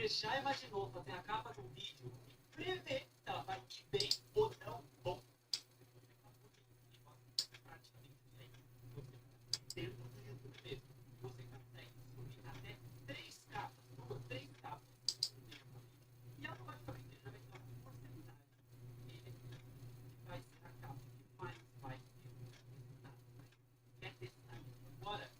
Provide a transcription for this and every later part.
já imaginou fazer a capa de um vídeo e prever se ela vai ir bem ou não? Bom, praticamente dentro do YouTube mesmo. Você consegue subir até 3 capas, 3 capas. E automaticamente ele já vai ter uma porcentagem que vai ser a capa que mais vai ter resultado. Quer testar isso agora?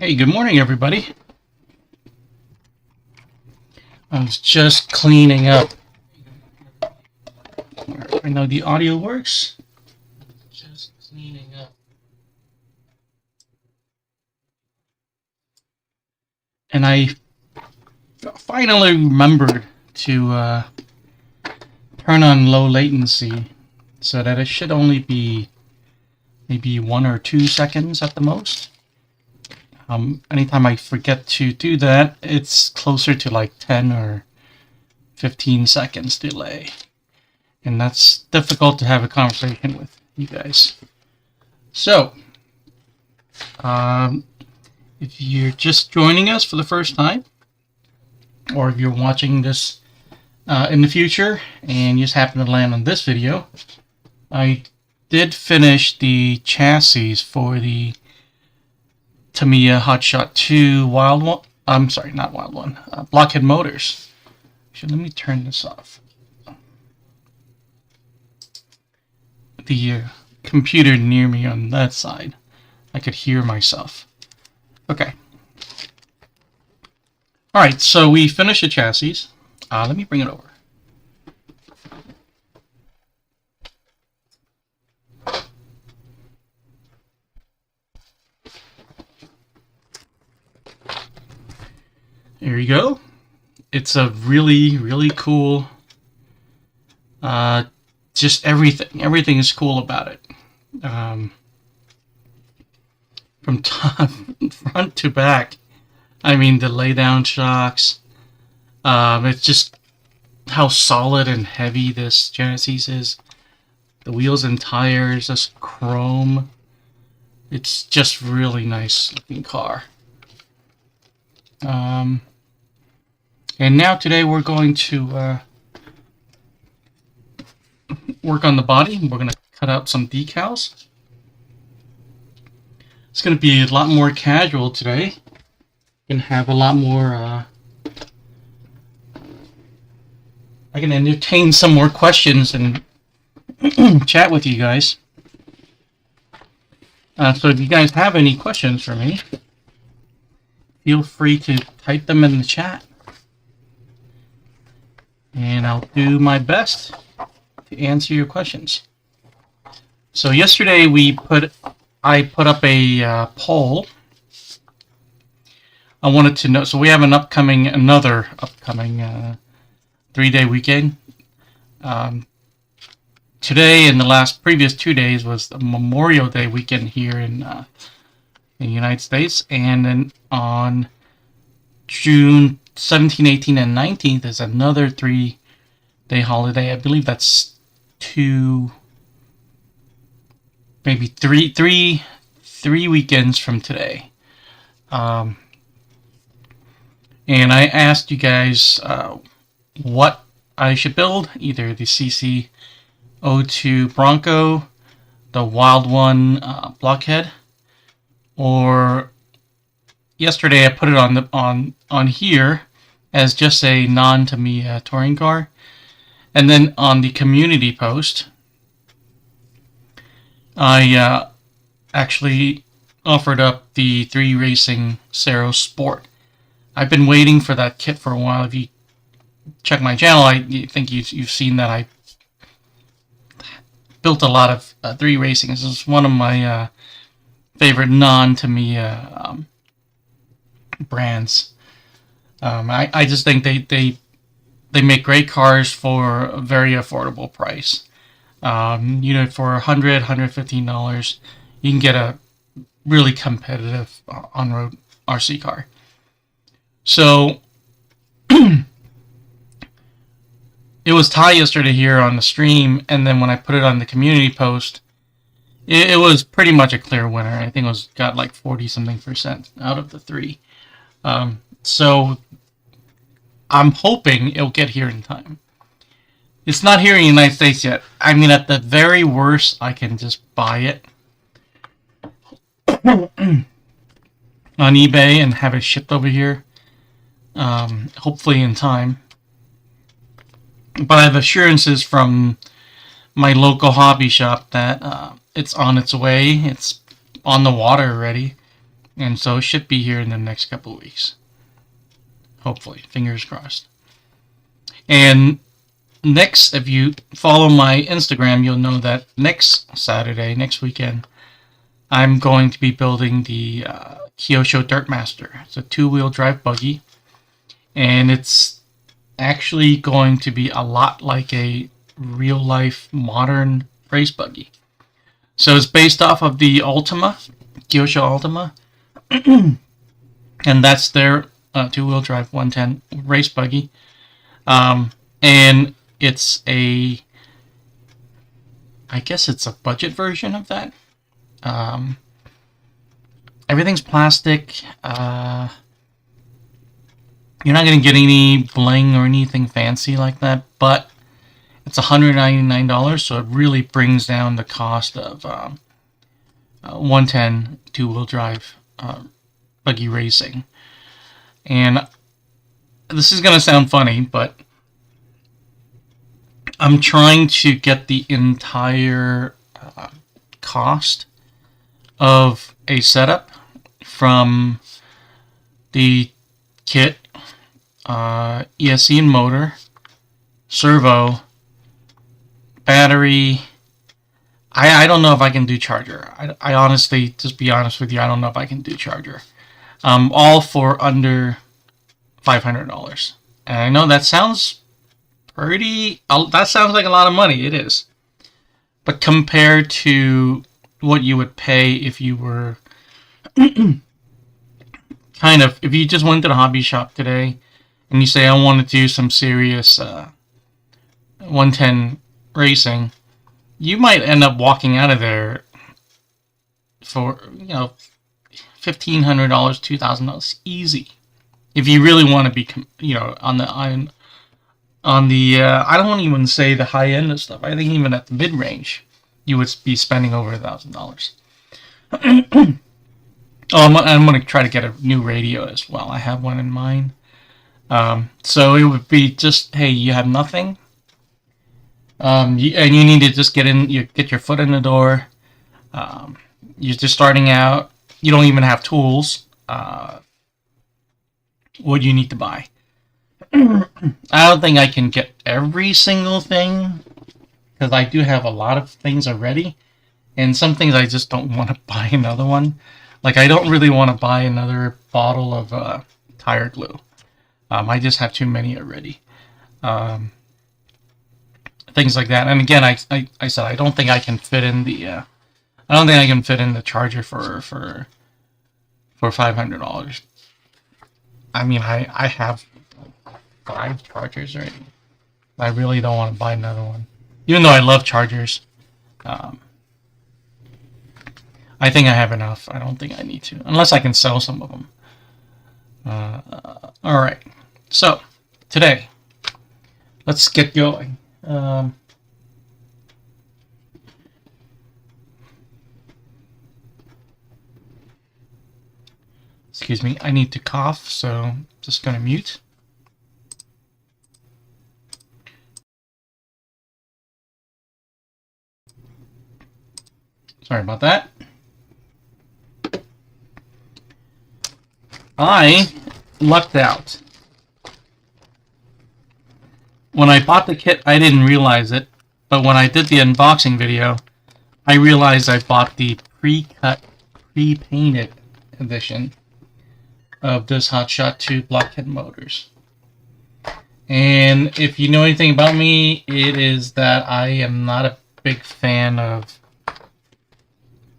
Hey, good morning, everybody. I was just cleaning up. I know the audio works. Just cleaning up. And I finally remembered to turn on low latency so that it should only be maybe 1 or 2 seconds at the most. Anytime I forget to do that, it's closer to like 10 or 15 seconds delay. And that's difficult to have a conversation with you guys. So, if you're just joining us for the first time, or if you're watching this in the future and you just happen to land on this video, I did finish the chassis for the Tamiya Hotshot II Wild One. I'm sorry, not Wild One. Blockhead Motors. Actually, let me turn this off. The computer near me on that side, I could hear myself. Okay. Alright, so we finished the chassis. Let me bring it over. There you go. It's a really, really cool, just everything. Everything is cool about it. From top, front to back. I mean, the laydown shocks. It's just how solid and heavy this chassis is. The wheels and tires, this chrome. It's just really nice looking car. And now today we're going to work on the body. We're going to cut out some decals. It's going to be a lot more casual today. Going to have a lot more. I can entertain some more questions and chat with you guys. So if you guys have any questions for me, feel free to type them in the chat. And I'll do my best to answer your questions. So yesterday I put up a poll. I wanted to know. So we have another upcoming 3-day weekend. Today and the previous 2 days was the Memorial Day weekend here in the United States, and then on June 17, 18, and 19th is another 3-day holiday. I believe that's maybe three weekends from today. And I asked you guys what I should build, either the CC02 Bronco, the Wild One Blockhead, or yesterday I put it on here as just a non-Tamiya touring car. And then on the community post, I actually offered up the 3 Racing Cero Sport. I've been waiting for that kit for a while. If you check my channel, I think you've seen that I built a lot of 3 Racing. This is one of my favorite non-Tamiya brands. I just think they make great cars for a very affordable price. For $100, $115, you can get a really competitive on-road RC car. So it was Ty yesterday here on the stream, and then when I put it on the community post, it was pretty much a clear winner. I think it got like 40-something% out of the 3. So I'm hoping it'll get here in time. It's not here in the United States yet. I mean, at the very worst, I can just buy it on eBay and have it shipped over here. Hopefully in time. But I have assurances from my local hobby shop that it's on its way. It's on the water already. And so it should be here in the next couple of weeks. Hopefully, fingers crossed. And next, if you follow my Instagram, you'll know that next Saturday, next weekend, I'm going to be building the Kyosho Dirtmaster. It's a 2-wheel drive buggy, and it's actually going to be a lot like a real-life modern race buggy. So it's based off of the Ultima, Kyosho Ultima, and that's their 2-wheel drive 110 race buggy. And it's I guess it's a budget version of that. Everything's plastic. You're not going to get any bling or anything fancy like that, but it's $199, so it really brings down the cost of 110 2-wheel drive buggy racing. And this is going to sound funny, but I'm trying to get the entire cost of a setup from the kit, ESC and motor, servo, battery. I don't know if I can do charger. I honestly, just be honest with you, I don't know if I can do charger. All for under $500. And I know that sounds that sounds like a lot of money. It is. But compared to what you would pay if you were if you just went to the hobby shop today and you say, I want to do some serious 110 racing, you might end up walking out of there for, $1,500, $2,000 easy. If you really want to be, on the I don't want to even say the high end of stuff. I think even at the mid range, you would be spending over $1,000. I'm going to try to get a new radio as well. I have one in mind. So it would be just, hey, you have nothing, and you need to just get your foot in the door. You're just starting out. You don't even have tools. What do you need to buy? I don't think I can get every single thing, because I do have a lot of things already, and some things I just don't want to buy another one. Like, I don't really want to buy another bottle of tire glue. I just have too many already. Things like that. And again, I said I don't think I can fit in the charger for $500. I mean, I have 5 chargers already. I really don't want to buy another one, even though I love chargers. I think I have enough. I don't think I need to, unless I can sell some of them. All right. So today, let's get going. Excuse me. I need to cough, so I'm just gonna mute. Sorry about that. I lucked out. When I bought the kit, I didn't realize it, but when I did the unboxing video, I realized I bought the pre-cut, pre-painted edition of this Hotshot II Blockhead Motors. And if you know anything about me, it is that I am not a big fan of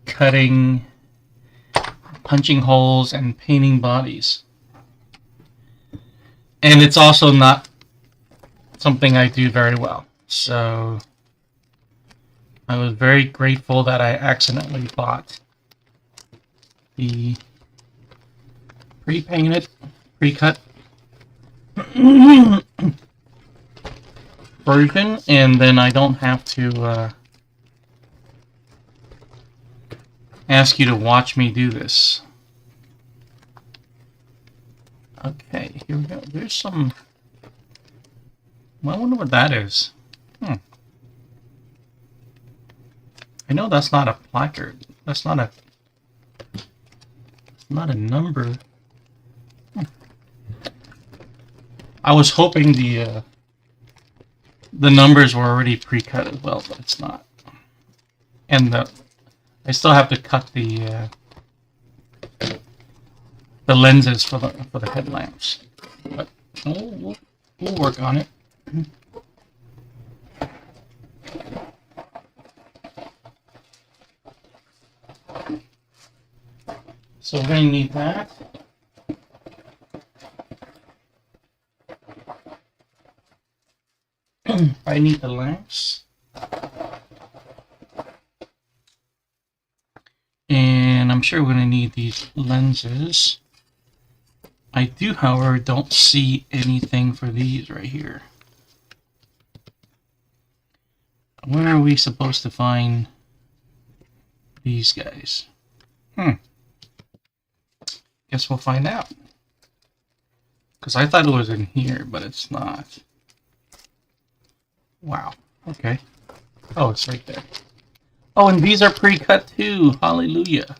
cutting, punching holes, and painting bodies. And it's also not something I do very well. So I was very grateful that I accidentally bought the pre-painted, pre-cut version, and then I don't have to ask you to watch me do this. Okay, here we go. There's some... I wonder what that is. I know that's not a placard. That's not a... not a number. I was hoping the numbers were already pre-cut as well, but it's not. And I still have to cut the lenses for the headlamps. But we'll work on it. So we're going to need that. I need the lamps. And I'm sure we're going to need these lenses. I do, however, don't see anything for these right here. Where are we supposed to find these guys? Guess we'll find out. Because I thought it was in here, but it's not. Wow. Okay. Oh, it's right there. Oh, and these are pre-cut too. Hallelujah.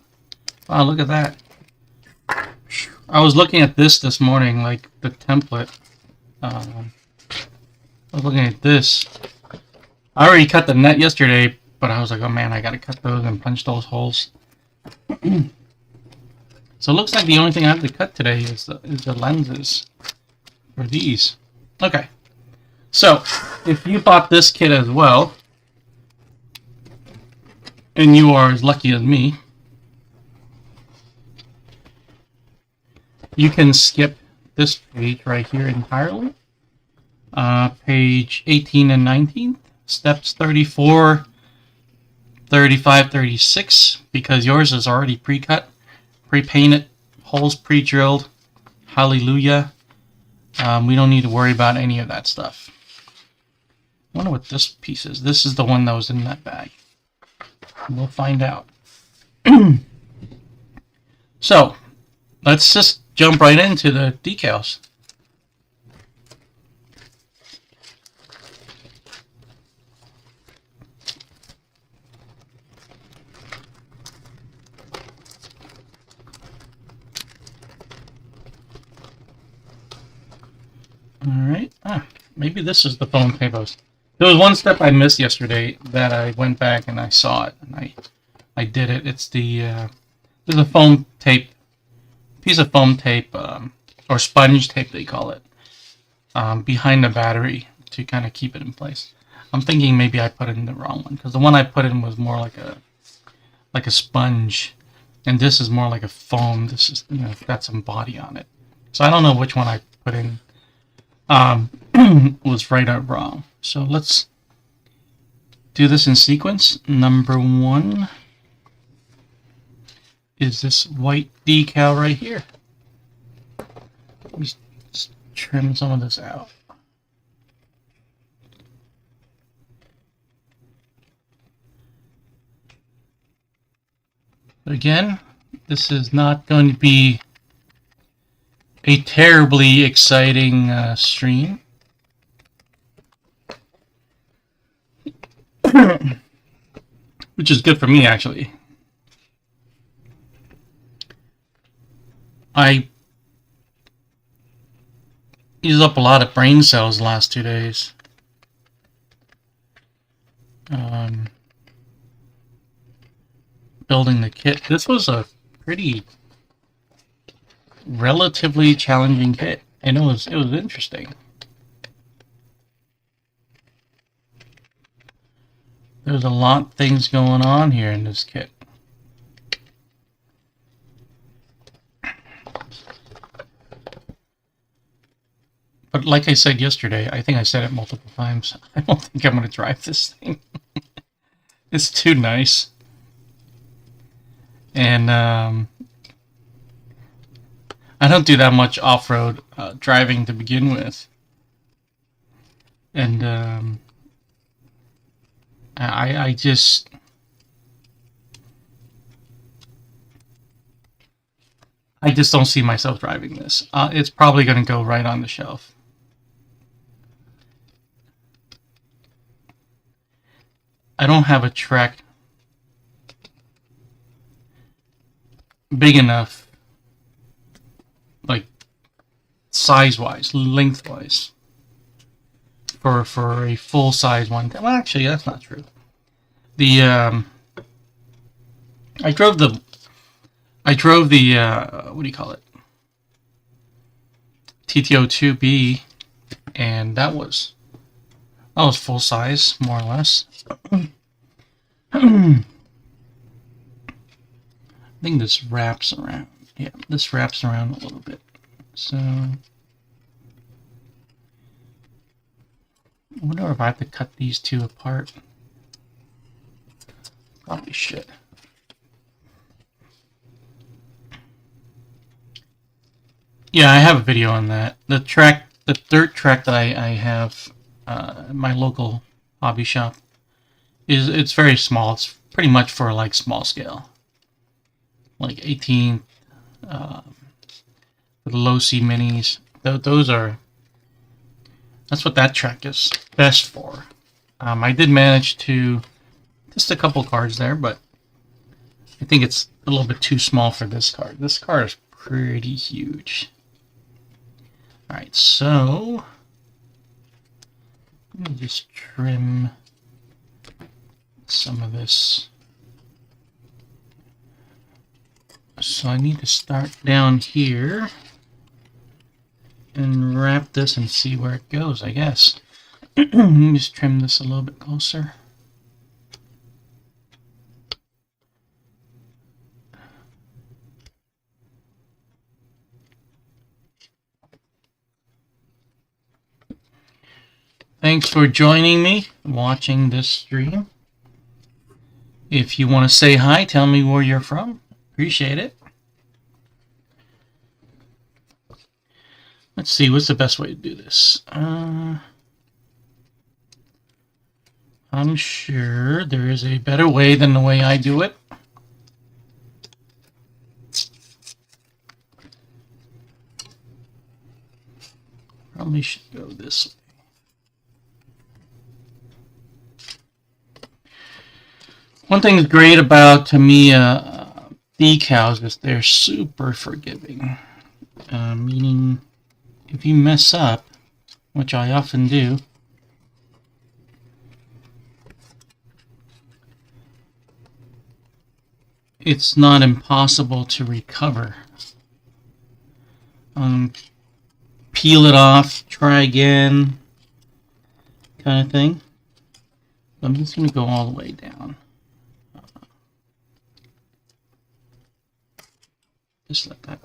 Wow, look at that. I was looking at this morning, like the template. I was looking at this. I already cut the net yesterday, but I was like, oh man, I gotta cut those and punch those holes. So it looks like the only thing I have to cut today is the lenses for these. Okay. So, if you bought this kit as well, and you are as lucky as me, you can skip this page right here entirely. Page 18 and 19, steps 34, 35, 36, because yours is already pre-cut, pre-painted, holes pre-drilled. Hallelujah. We don't need to worry about any of that stuff. I wonder what this piece is. This is the one that was in that bag. We'll find out. So, let's just jump right into the decals. Alright. Maybe this is the foam tape. There was one step I missed yesterday that I went back and I saw it. And I did it. It's there's a foam tape, piece of foam tape, or sponge tape they call it, behind the battery to kind of keep it in place. I'm thinking maybe I put in the wrong one, because the one I put in was more like a sponge, and this is more like a foam. This is, got some body on it. So I don't know which one I put in was right or wrong. So let's do this in sequence. Number one is this white decal right here. Let me just trim some of this out. Again, this is not going to be a terribly exciting stream. Which is good for me, actually. I used up a lot of brain cells the last 2 days. Building the kit. This was a pretty relatively challenging kit, and it was interesting. There's a lot of things going on here in this kit. But like I said yesterday, I think I said it multiple times, I don't think I'm going to drive this thing. It's too nice. And I don't do that much off-road driving to begin with. And I just don't see myself driving this. It's probably going to go right on the shelf. I don't have a track big enough size-wise, lengthwise, for a full-size one. Well, actually, that's not true. The I drove the what do you call it? TTO2B, and that was full size, more or less. I think this wraps around. Yeah, this wraps around a little bit. So I wonder if I have to cut these two apart. Probably should. Yeah, I have a video on that. The dirt track that I have at my local hobby shop it's very small. It's pretty much for like small scale, like 18 with low C minis. That's what that track is best for. I did manage to just a couple cards there, but I think it's a little bit too small for this card. This card is pretty huge. Alright, so let me just trim some of this. So I need to start down here and wrap this and see where it goes, I guess. Let me just trim this a little bit closer. Thanks for joining me, watching this stream. If you want to say hi, tell me where you're from. Appreciate it. Let's see, what's the best way to do this? I'm sure there is a better way than the way I do it. Probably should go this way. One thing that's great about Tamiya decals is they're super forgiving. Meaning, if you mess up, which I often do, it's not impossible to recover. Peel it off, try again, kind of thing. I'm just going to go all the way down. Just like that.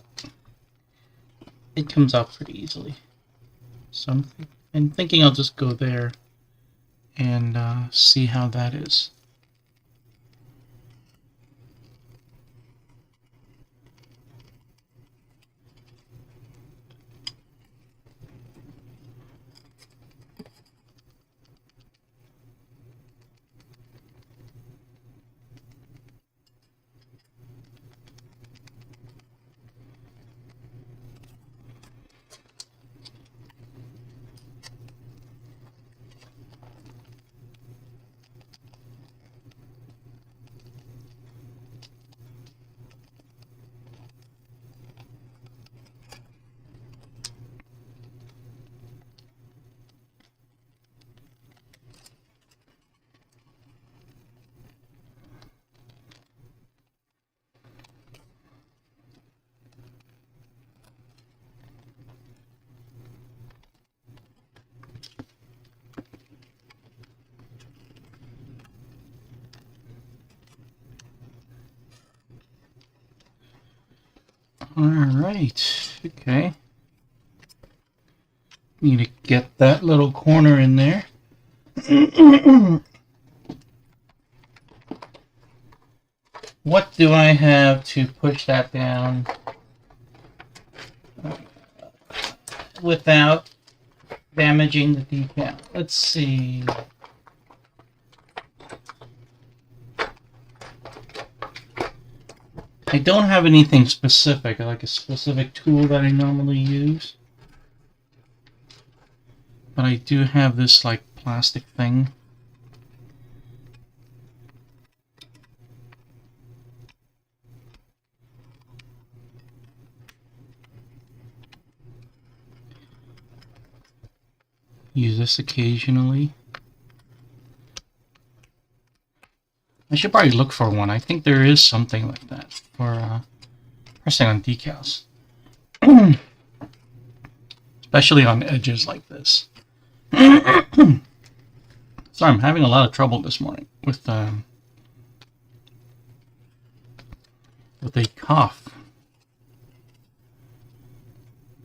It comes out pretty easily. So I'm thinking I'll just go there and see how that is. Alright, okay. Need to get that little corner in there. What do I have to push that down without damaging the decal? Let's see. I don't have anything specific, like a specific tool that I normally use. But I do have this like plastic thing. Use this occasionally. I should probably look for one. I think there is something like that for pressing on decals. Especially on edges like this. Sorry, I'm having a lot of trouble this morning with a cough.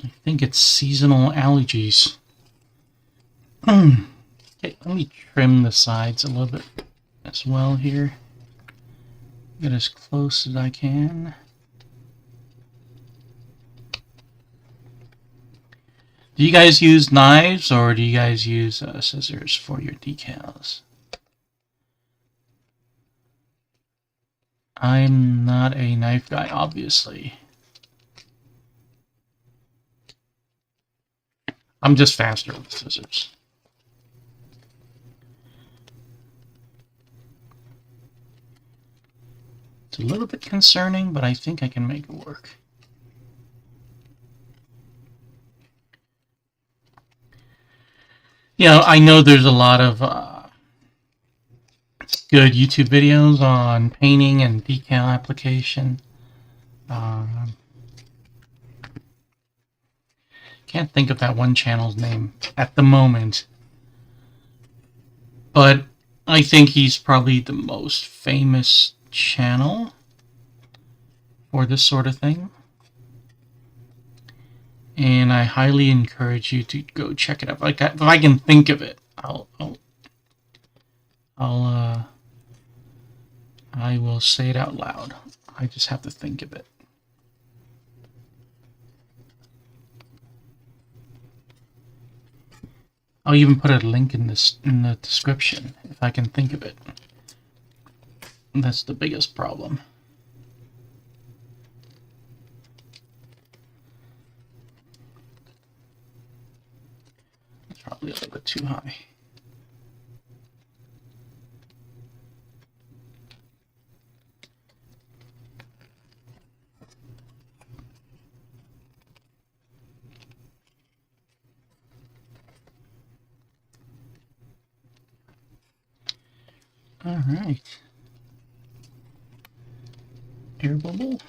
I think it's seasonal allergies. Okay, let me trim the sides a little bit as well here. Get as close as I can. Do you guys use knives or do you guys use scissors for your decals? I'm not a knife guy, obviously. I'm just faster with scissors. It's a little bit concerning, but I think I can make it work. You know, I know there's a lot of good YouTube videos on painting and decal application. Can't think of that one channel's name at the moment, but I think he's probably the most famous channel for this sort of thing. And I highly encourage you to go check it out. Like, if I can think of it, I will say it out loud. I just have to think of it. I'll even put a link in the description if I can think of it. That's the biggest problem. Probably a little bit too high. All right. Air bubble.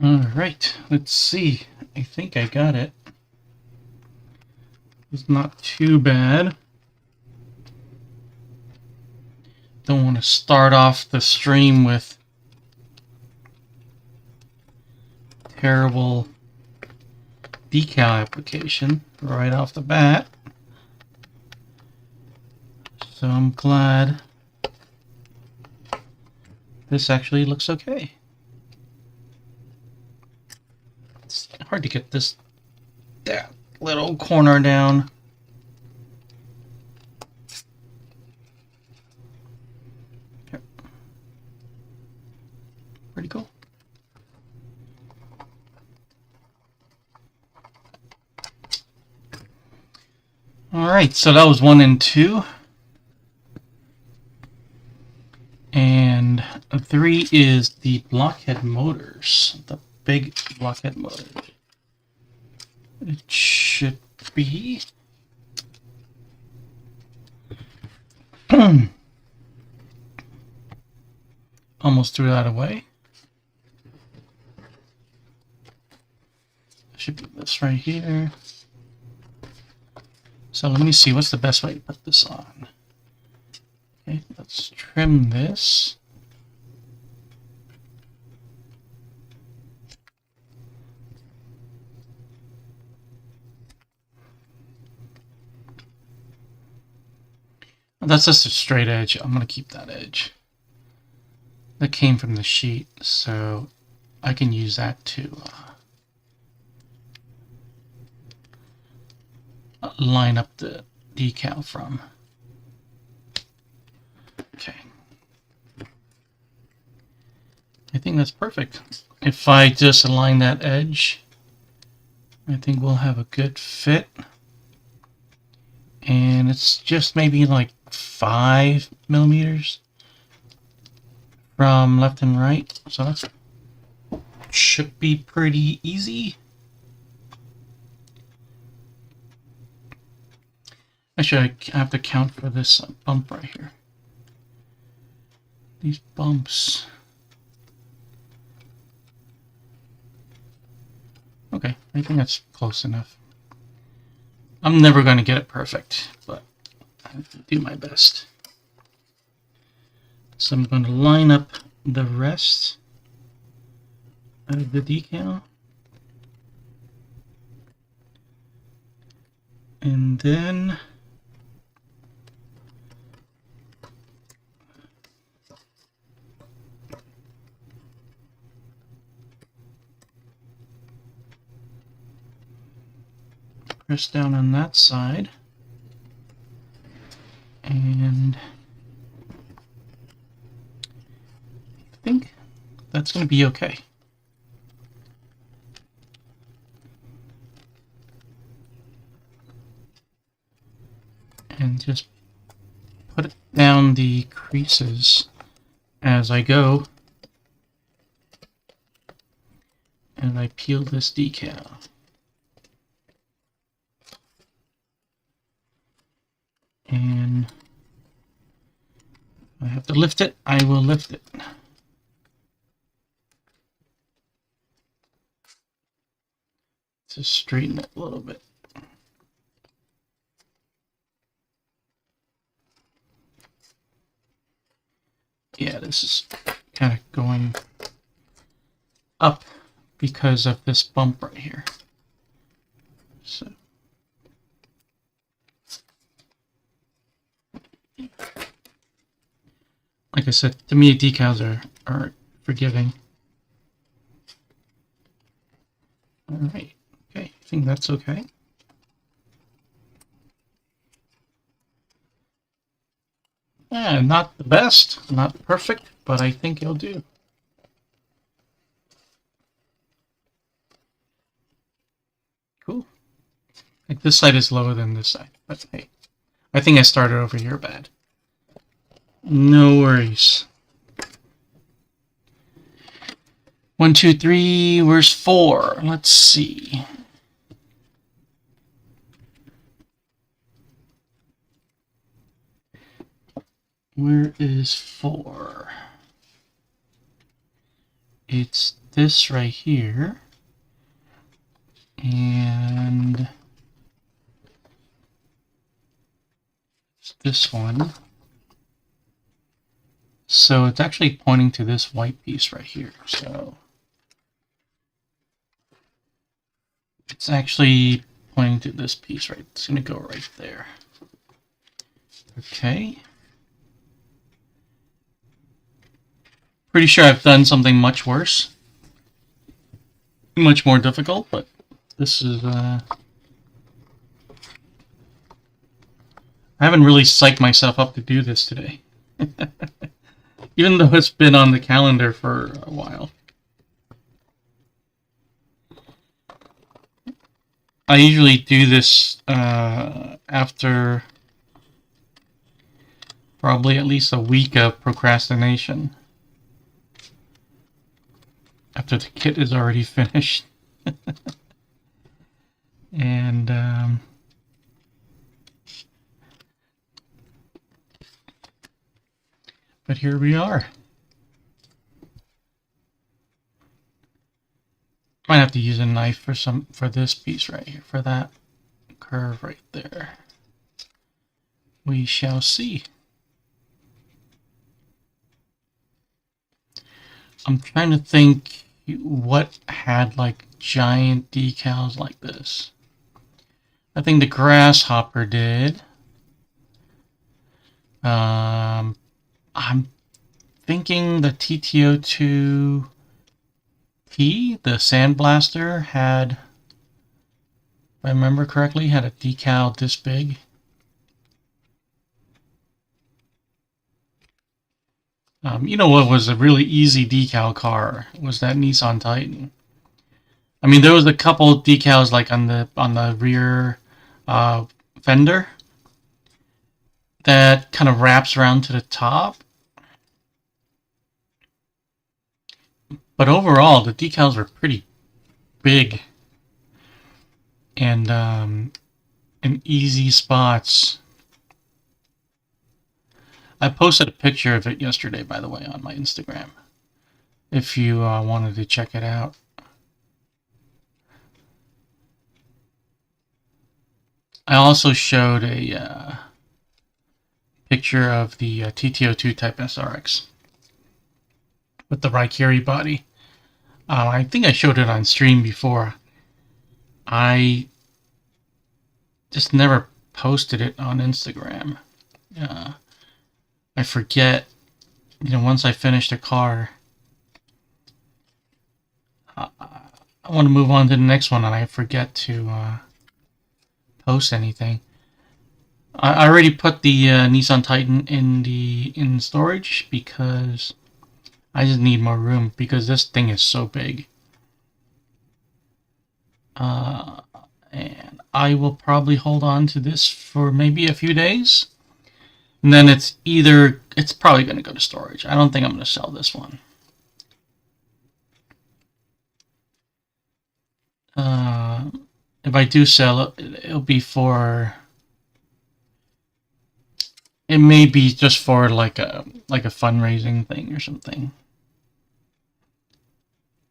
Alright, let's see. I think I got it. It's not too bad. Don't want to start off the stream with terrible decal application right off the bat. So I'm glad this actually looks okay. It's hard to get that little corner down. Okay. Pretty cool. Alright, so that was 1 and 2. And 3 is the Blockhead Motors. The big Blockhead Motors. It should be... Almost threw that away. Should be this right here. So let me see, what's the best way to put this on? Okay, let's trim this. That's just a straight edge. I'm going to keep that edge. that came from the sheet, so I can use that to line up the decal from. Okay. I think that's perfect. If I just align that edge, I think we'll have a good fit. And it's just maybe like 5 millimeters from left and right, so that should be pretty easy. Actually, I have to count for this bump right here. These bumps. Okay, I think that's close enough. I'm never going to get it perfect, but I have to do my best. So I'm going to line up the rest of the decal. And then press down on that side. And I think that's going to be okay. And just put it down the creases as I go. And I peel this decal. And if I have to lift it, I will lift it. Just straighten it a little bit. Yeah, this is kind of going up because of this bump right here. So like I said, Tamiya decals are forgiving. Alright, okay, I think that's okay. Yeah, not the best, not perfect, but I think it'll do. Cool. Like this side is lower than this side, but hey, I think I started over here bad. No worries. 1, 2, 3, where's 4? Let's see. Where is 4? It's this right here. And it's this one. So it's actually pointing to this white piece right here. So it's actually pointing to this piece right. It's going to go right there. Okay. Pretty sure I've done something much worse. Much more difficult, but this is I haven't really psyched myself up to do this today. Even though it's been on the calendar for a while. I usually do this after probably at least a week of procrastination. After the kit is already finished. And but here we are. Might have to use a knife for this piece right here, for that curve right there. We shall see. I'm trying to think what had like giant decals like this. I think the Grasshopper did. I'm thinking the TTO2T, the Sandblaster, had, if I remember correctly, had a decal this big. You know what was a really easy decal car was that Nissan Titan. I mean, there was a couple decals like on the rear fender that kind of wraps around to the top. But overall, the decals were pretty big and in easy spots. I posted a picture of it yesterday, by the way, on my Instagram, if you wanted to check it out. I also showed a picture of the TTO2 Type SRX with the Raikiri body. I think I showed it on stream before. I just never posted it on Instagram. I forget, once I finish the car, I want to move on to the next one, and I forget to post anything. I already put the Nissan Titan in storage because I just need more room because this thing is so big. And I will probably hold on to this for maybe a few days. And then it's probably going to go to storage. I don't think I'm going to sell this one. If I do sell it, it'll be for... It may be just for like a fundraising thing or something.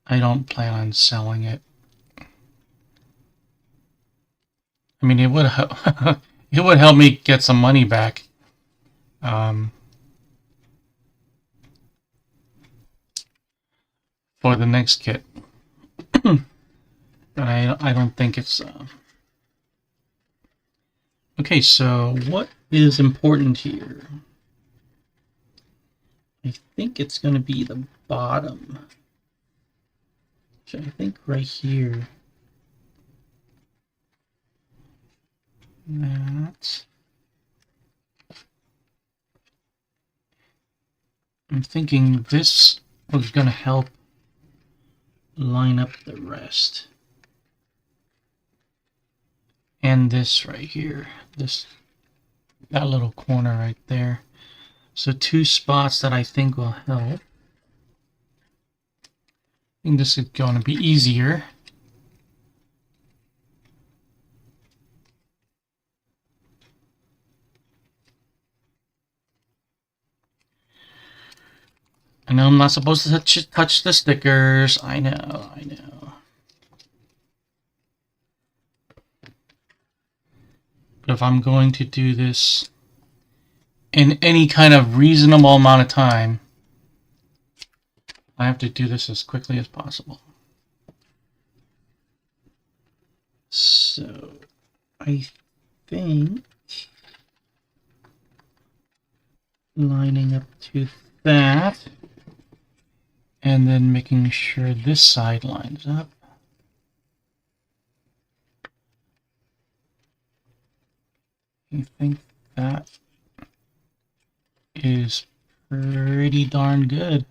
I don't plan on selling it. I mean, it would it would help me get some money back. For the next kit. But I don't think it's... Okay, so what is important here? I think it's going to be the bottom. So I think right here. That. I'm thinking this was going to help line up the rest. And this right here. That little corner right there. So two spots that I think will help. I think this is going to be easier. I know I'm not supposed to touch the stickers. I know. But if I'm going to do this in any kind of reasonable amount of time, I have to do this as quickly as possible. So, I think lining up to that, and then making sure this side lines up. I think that is pretty darn good.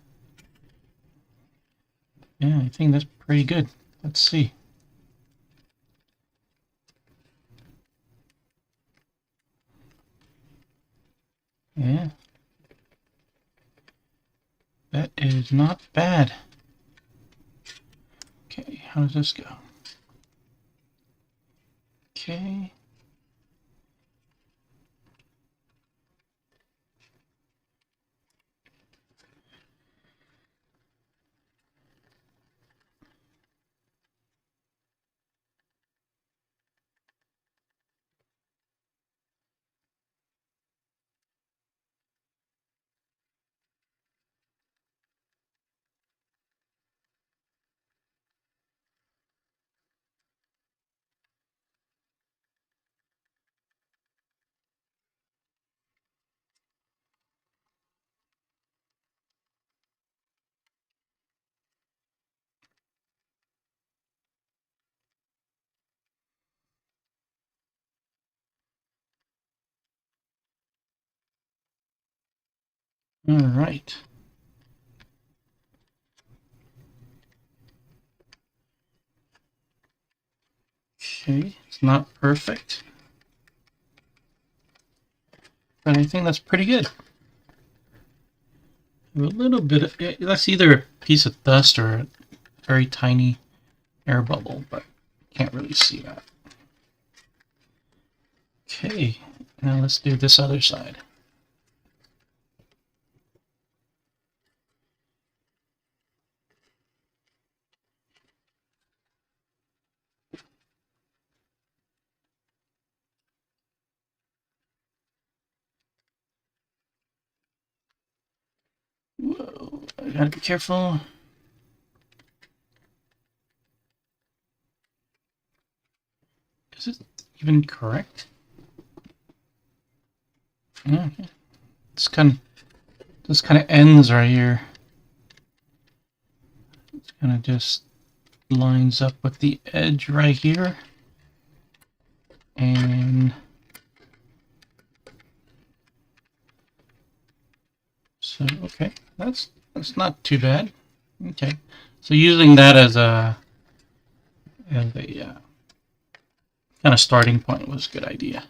Yeah, I think that's pretty good. Let's see. Yeah. That is not bad. Okay, how does this go? Okay. All right. Okay, it's not perfect, but I think that's pretty good. A little bit of, that's either a piece of dust or a very tiny air bubble, but can't really see that. Okay, now let's do this other side. Whoa, I gotta be careful. Is it even correct? Yeah, okay. This kind of ends right here. It's kind of just lines up with the edge right here, and so okay, that's not too bad. Okay, so using that as a kind of starting point was a good idea.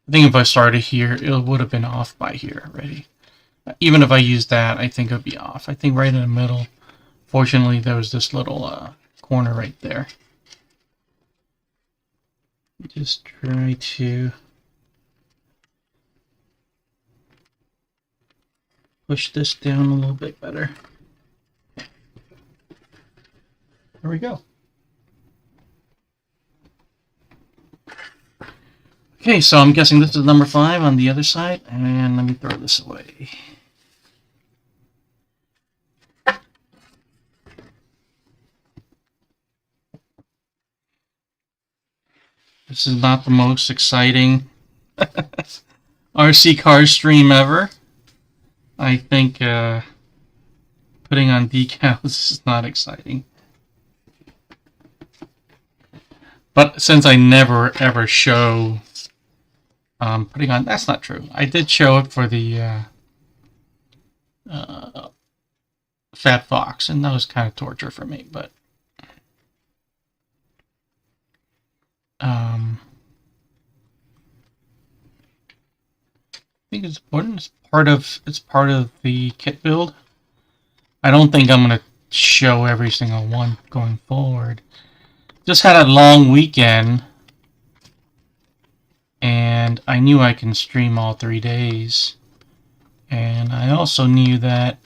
I think if I started here, it would have been off by here already. Even if I used that, I think it would be off. I think right in the middle. Fortunately, there was this little corner right there. Just try to push this down a little bit better. There we go. Okay, so I'm guessing this is number 5 on the other side, and let me throw this away. This is not the most exciting RC car stream ever. I think putting on decals is not exciting. But since I never ever show putting on, that's not true. I did show it for the Fat Fox, and that was kind of torture for me, but I think it's important. It's part of the kit build. I don't think I'm gonna show every single one going forward. Just had a long weekend, and I knew I can stream all 3 days. And I also knew that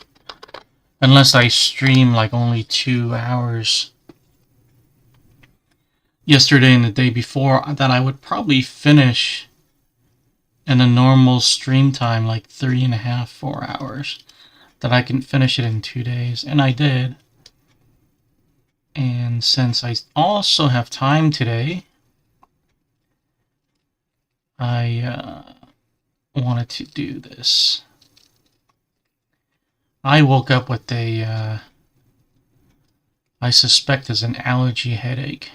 unless I stream like only 2 hours yesterday and the day before, that I would probably finish in a normal stream time like 3.5, 4 hours. That I can finish it in 2 days, and I did. And since I also have time today, I wanted to do this. I woke up with a I suspect is an allergy headache,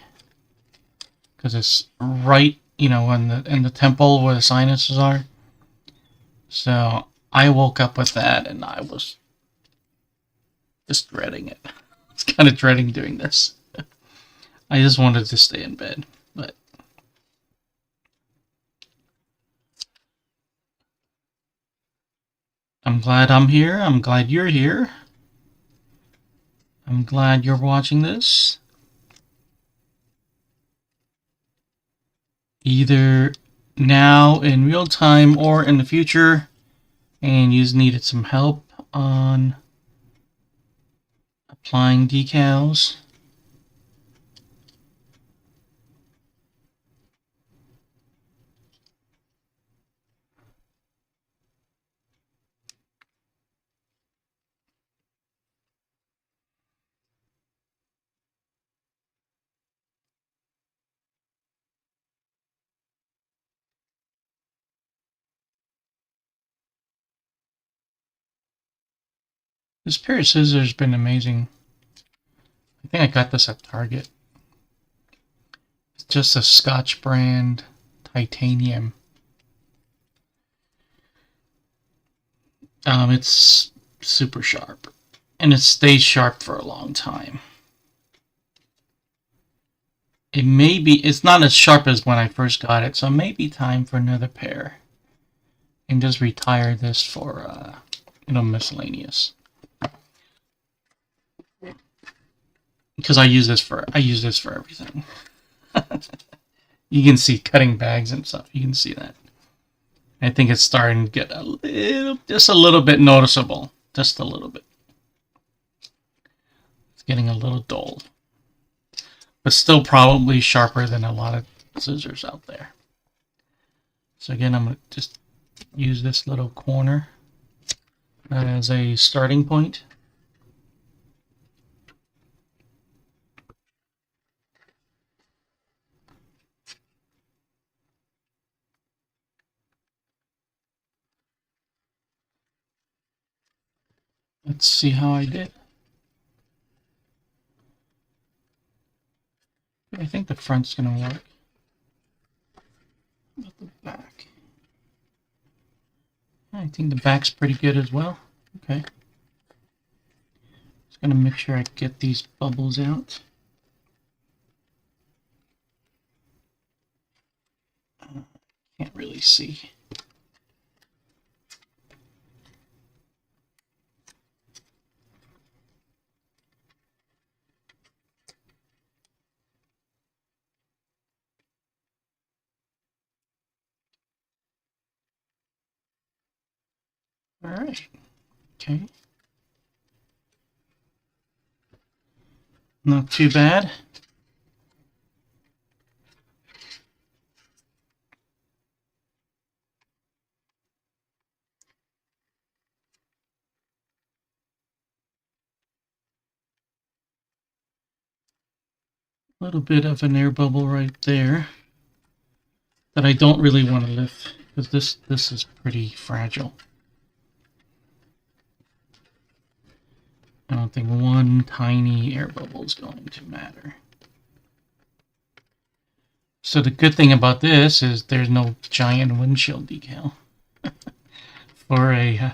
because it's right, in the temple where the sinuses are. So I woke up with that, and I was just dreading it. I was kind of dreading doing this. I just wanted to stay in bed, but I'm glad I'm here. I'm glad you're here. I'm glad you're watching this. Either now in real time or in the future, and you needed some help on applying decals. This pair of scissors has been amazing. I think I got this at Target. It's just a Scotch brand titanium. It's super sharp, and it stays sharp for a long time. It may be, it's not as sharp as when I first got it, so it may be time for another pair. And just retire this for, miscellaneous. Because I use this for everything. You can see cutting bags and stuff. You can see that. I think it's starting to get just a little bit noticeable. Just a little bit. It's getting a little dull. But still probably sharper than a lot of scissors out there. So again, I'm going to just use this little corner as a starting point. Let's see how I did. I think the front's going to work. How about the back? I think the back's pretty good as well. Okay. Just going to make sure I get these bubbles out. Can't really see. All right. Okay. Not too bad. A little bit of an air bubble right there that I don't really want to lift because this is pretty fragile. I don't think one tiny air bubble is going to matter. So the good thing about this is there's no giant windshield decal for a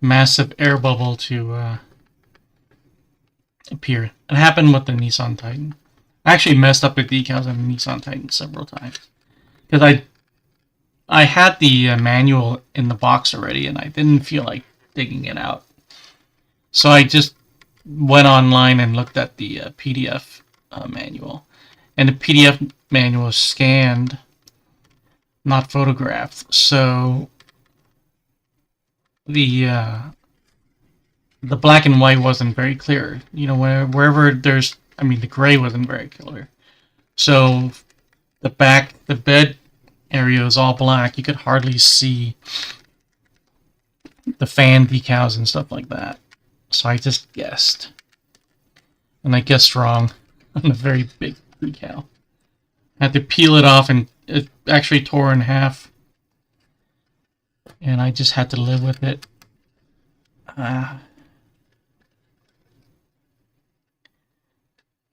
massive air bubble to appear. It happened with the Nissan Titan. I actually messed up the decals on the Nissan Titan several times because I had the manual in the box already and I didn't feel like digging it out. So I just went online and looked at the PDF manual. And the PDF manual is scanned, not photographed. So the black and white wasn't very clear. You know, wherever there's, I mean, the gray wasn't very clear. So the bed area is all black. You could hardly see the fan decals and stuff like that. So I just guessed. And I guessed wrong on a very big decal. I had to peel it off and it actually tore in half. And I just had to live with it.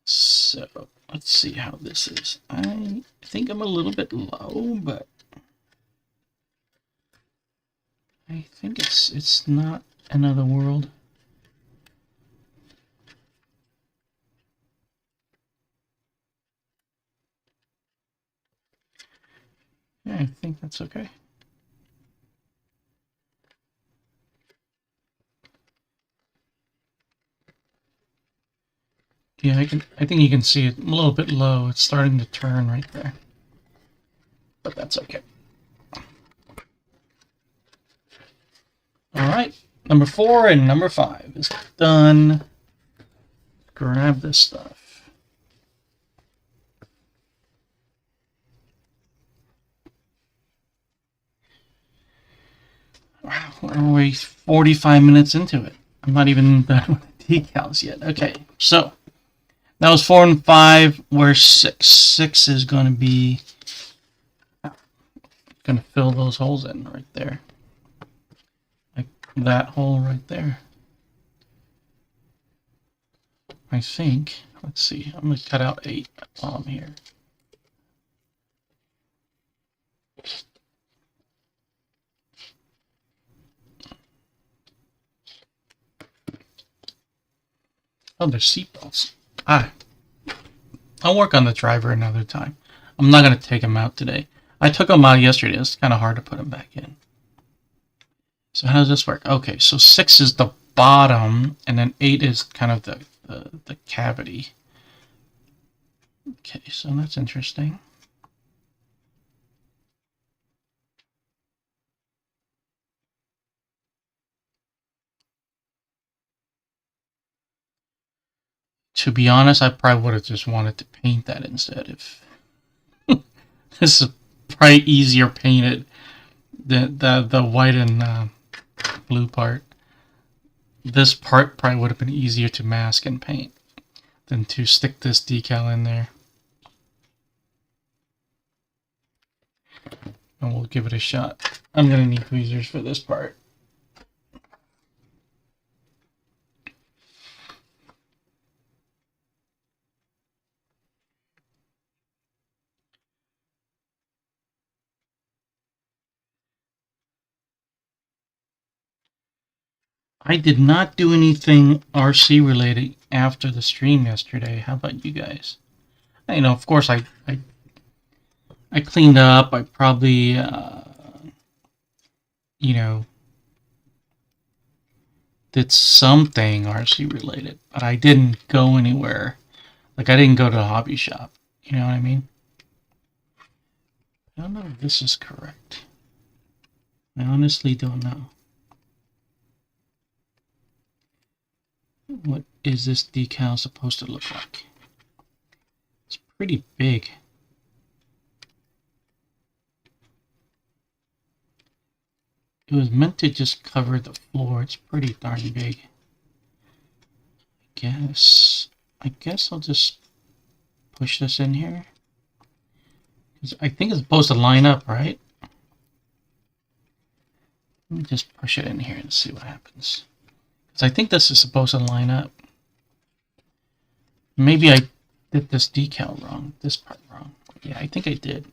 So let's see how this is. I think I'm a little bit low, but I think it's not another world. Yeah, I think that's okay. Yeah, I think you can see it a little bit low. It's starting to turn right there. But that's okay. Alright, number 4 and number 5 is done. Grab this stuff. Wow, we're only 45 minutes into it. I'm not even done with the decals yet. Okay, so that was 4 and 5. Where's 6? 6 is going to be going to fill those holes in right there. Like that hole right there. I think. Let's see. I'm going to cut out 8 while I'm here. Oh, there's seatbelts. Ah. I'll work on the driver another time. I'm not going to take him out today. I took him out yesterday. It's kind of hard to put him back in. So how does this work? Okay, so 6 is the bottom, and then 8 is kind of the cavity. Okay, so that's interesting. To be honest, I probably would have just wanted to paint that instead. If this is probably easier painted, the white and blue part. This part probably would have been easier to mask and paint than to stick this decal in there. And we'll give it a shot. I'm gonna need tweezers for this part. I did not do anything RC related after the stream yesterday. How about you guys? You know, of course, I cleaned up. I probably, you know, did something RC related, but I didn't go anywhere. Like, I didn't go to the hobby shop. You know what I mean? I don't know if this is correct. I honestly don't know. What is this decal supposed to look like? It's pretty big. It was meant to just cover the floor. It's pretty darn big. I guess I'll just push this in here. I think it's supposed to line up, right? Let me just push it in here and see what happens. Because I think this is supposed to line up. Maybe I did this decal wrong, this part wrong. Yeah, I think I did.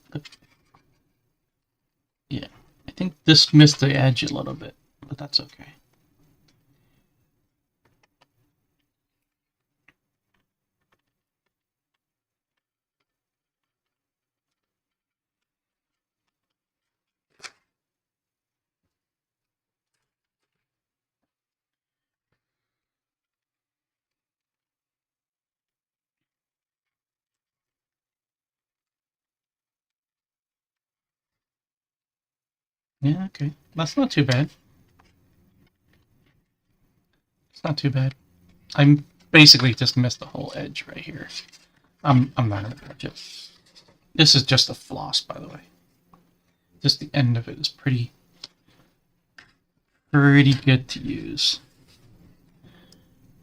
Yeah, I think this missed the edge a little bit, but that's okay. Yeah, okay. That's not too bad. It's not too bad. I basically just missed the whole edge right here. I'm not gonna touch it. This is just a floss, by the way. Just the end of it is pretty good to use.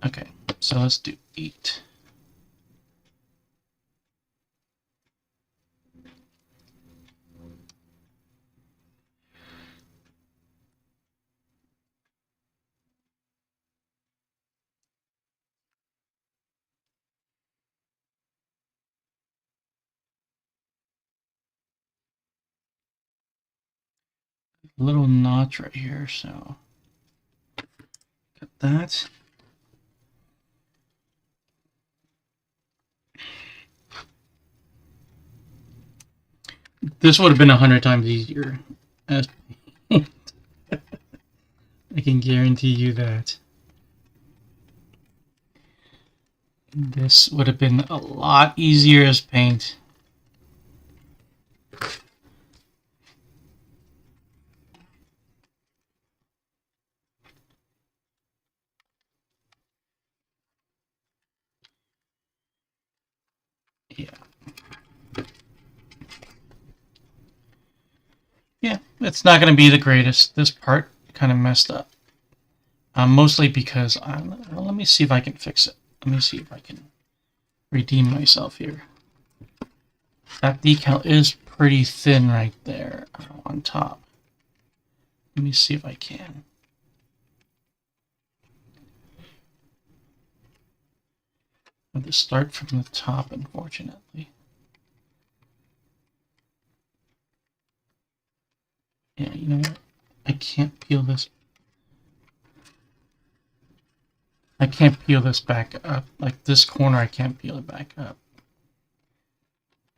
Okay, so let's do 8. A little notch right here, so got that. This would have been 100 times easier. I can guarantee you that. This would have been a lot easier as paint. Yeah. Yeah, it's not going to be the greatest. This part kind of messed up. Mostly because, well, let me see if I can fix it. Let me see if I can redeem myself here. That decal is pretty thin right there on top. Let me see if I can. I have to start from the top, unfortunately. Yeah, you know what? I can't peel this. I can't peel this back up. Like this corner, I can't peel it back up.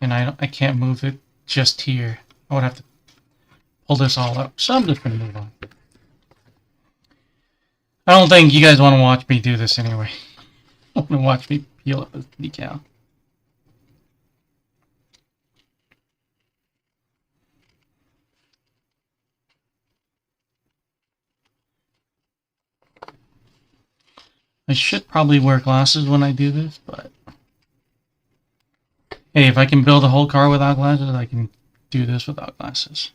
And I can't move it just here. I would have to pull this all up. So I'm just going to move on. I don't think you guys want to watch me do this anyway. You want to watch me peel up a decal. I should probably wear glasses when I do this, but hey, if I can build a whole car without glasses, I can do this without glasses.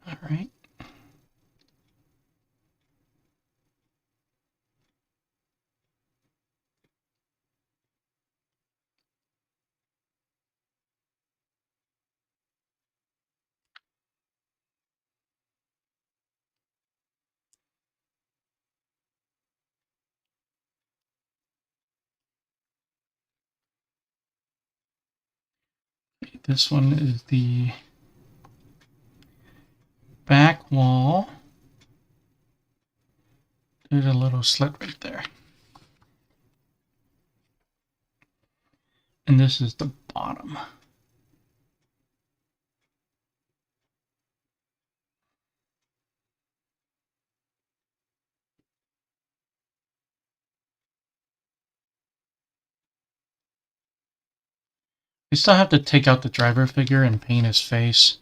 Alright. This one is the back wall. There's a little slit right there. And this is the bottom. I still have to take out the driver figure and paint his face.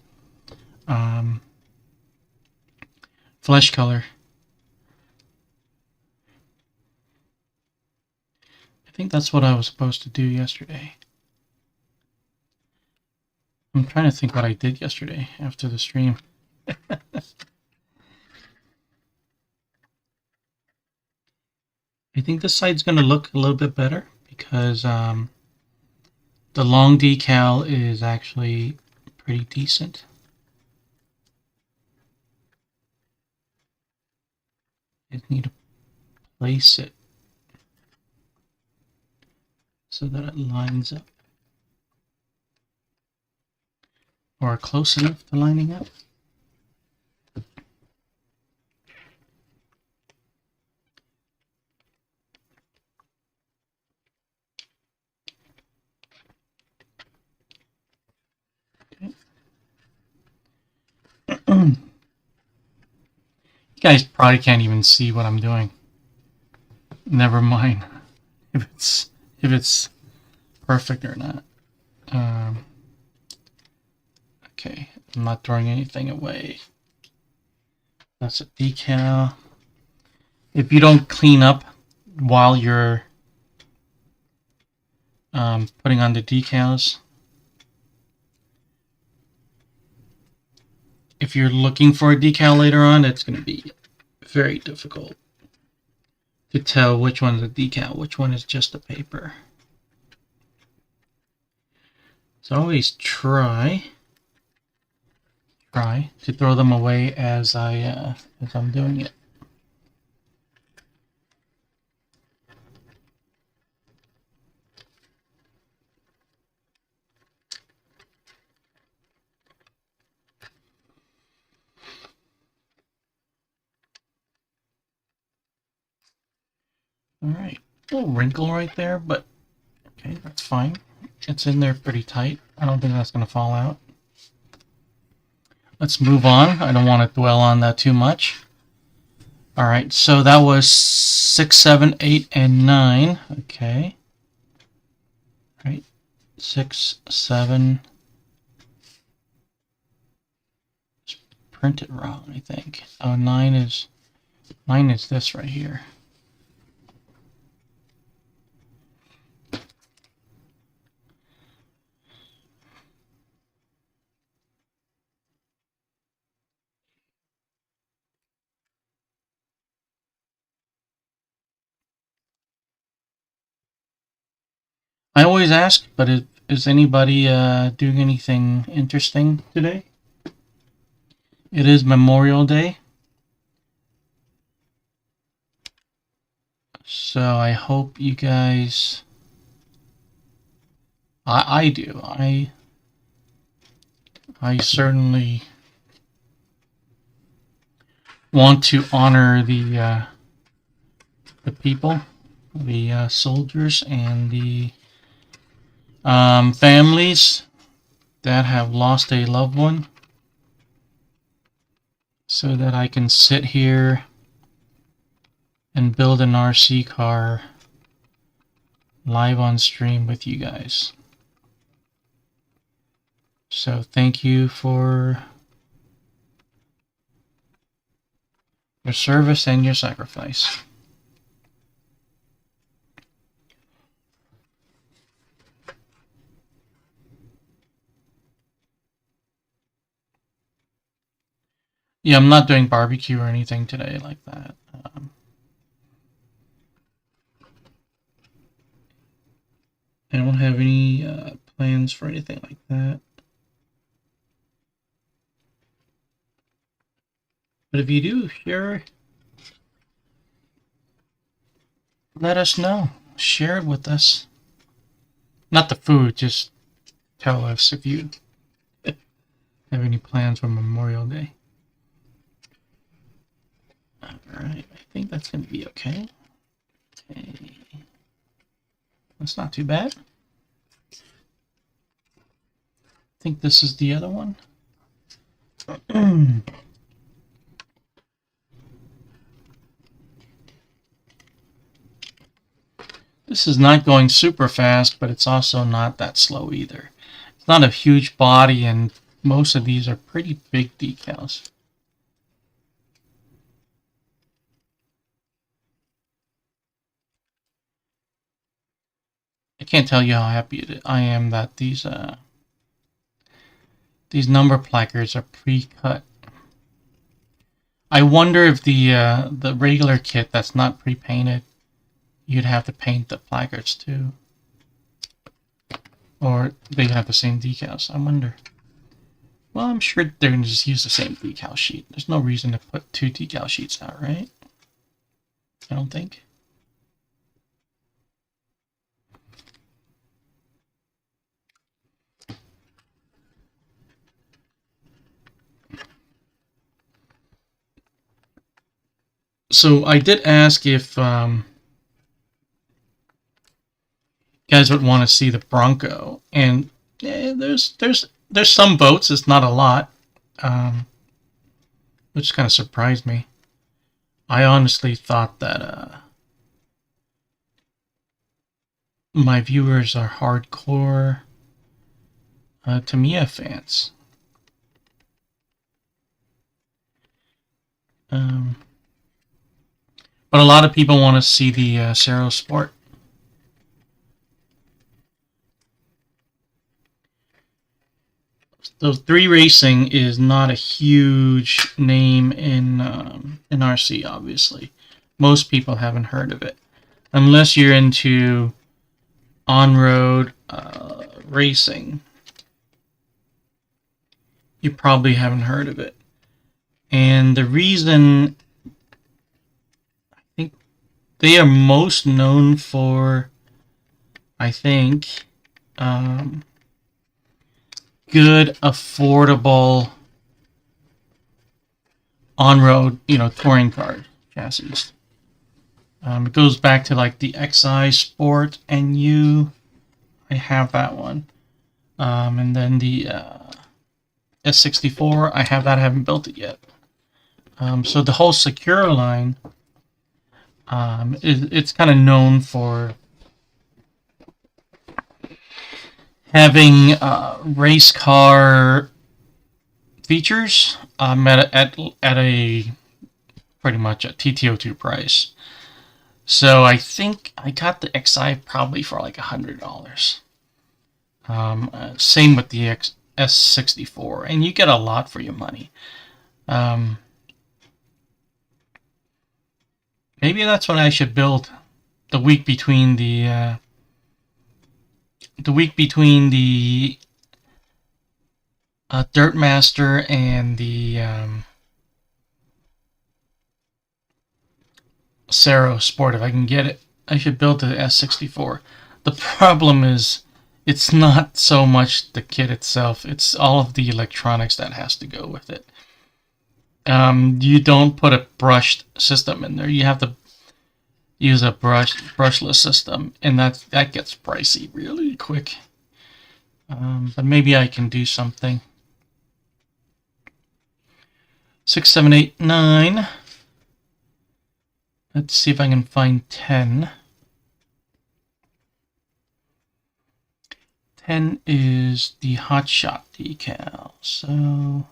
Flesh color. I think that's what I was supposed to do yesterday. I'm trying to think what I did yesterday after the stream. I think this side's going to look a little bit better because the long decal is actually pretty decent. I just need to place it so that it lines up. Or close enough to lining up. Okay. You guys probably can't even see what I'm doing. Never mind if it's perfect or not. Okay, I'm not throwing anything away. That's a decal. If you don't clean up while you're putting on the decals, if you're looking for a decal later on, it's going to be very difficult to tell which one's a decal, which one is just a paper. So always try to throw them away as I'm doing it. All right, a little wrinkle right there, but okay, that's fine. It's in there pretty tight. I don't think that's going to fall out. Let's move on. I don't want to dwell on that too much. All right, so that was 6, 7, 8, and 9. Okay. All right, 6, 7. Just print it wrong, I think. Oh, 9 is this right here. I always ask, but is anybody doing anything interesting today? It is Memorial Day. So I hope you guys... I do. I certainly want to honor the the people, the soldiers, and the families that have lost a loved one, so that I can sit here and build an RC car live on stream with you guys. So thank you for your service and your sacrifice. Yeah, I'm not doing barbecue or anything today like that. I don't have any plans for anything like that. But if you do, sure, let us know. Share it with us. Not the food, just tell us if you have any plans for Memorial Day. Alright, I think that's going to be okay. Okay. That's not too bad. I think this is the other one. This is not going super fast, but it's also not that slow either. It's not a huge body, and most of these are pretty big decals. I can't tell you how happy I am that these number placards are pre-cut. I wonder if the regular kit that's not pre-painted, you'd have to paint the placards too. Or they have the same decals. I wonder. Well, I'm sure they're going to just use the same decal sheet. There's no reason to put two decal sheets out, right? I don't think. So I did ask if guys would want to see the Bronco, and there's some votes. It's not a lot, which kind of surprised me. I honestly thought that my viewers are hardcore Tamiya fans. But a lot of people want to see the Sero Sport. So 3 Racing is not a huge name in RC, obviously. Most people haven't heard of it. Unless you're into on-road racing, you probably haven't heard of it. And the reason, I think they are most known for, I think, good, affordable on-road, touring car chassis. It goes back to like the XI Sport NU. I have that one. And then the S64, I have that. I haven't built it yet. So the whole Secura line, it's kind of known for having race car features at a pretty much a TTO2 price. So I think I got the XI probably for like $100. Same with the S64, and you get a lot for your money. Maybe that's what I should build the week between the Dirtmaster and the Sero Sport. If I can get it, I should build the S64. The problem is, it's not so much the kit itself, it's all of the electronics that has to go with it. You don't put a brushed system in there. You have to use a brushless system, and that gets pricey really quick. But maybe I can do something. 6, 7, 8, 9. Let's see if I can find 10. 10 is the Hotshot decal. So,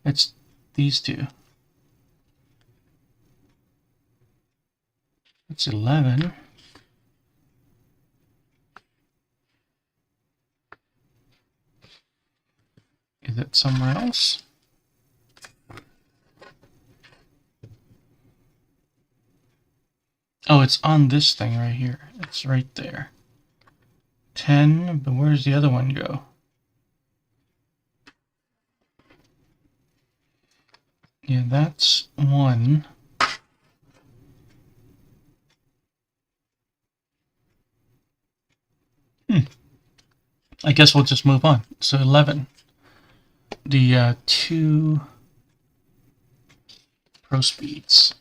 it's these two. It's 11. Is it somewhere else? Oh, it's on this thing right here. It's right there. 10, but where's the other one go? Yeah, that's 1. I guess we'll just move on. So 11. The 2 Pro Speeds.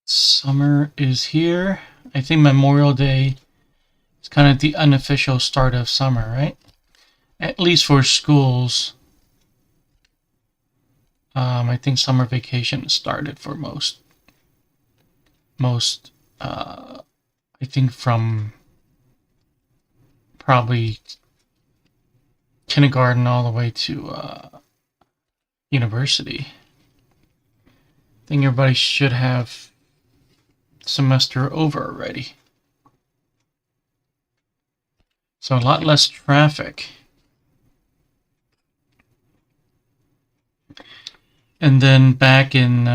Summer is here. I think Memorial Day is kind of the unofficial start of summer, right? At least for schools. I think summer vacation started for most. I think from probably kindergarten all the way to university. I think everybody should have semester over already. So a lot less traffic. And then back in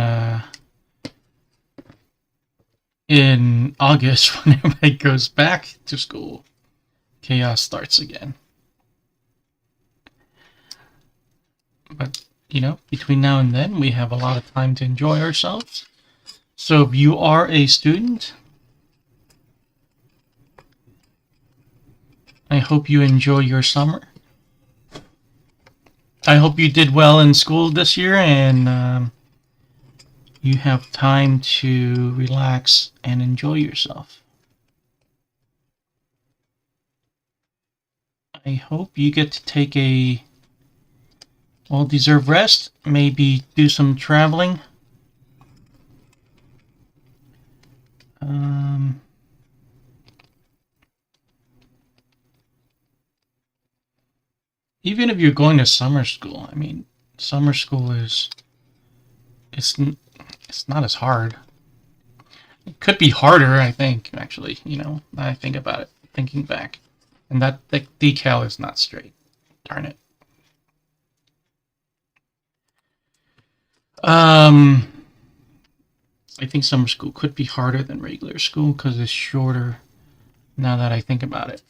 August, when everybody goes back to school, chaos starts again. But, you know, between now and then, we have a lot of time to enjoy ourselves. So if you are a student, I hope you enjoy your summer. I hope you did well in school this year and you have time to relax and enjoy yourself. I hope you get to take a well-deserved rest, maybe do some traveling. Even if you're going to summer school, I mean, summer school it's not as hard. It could be harder, I think, actually, you know, now I think about it, thinking back. And that the decal is not straight. Darn it. I think summer school could be harder than regular school because it's shorter now that I think about it.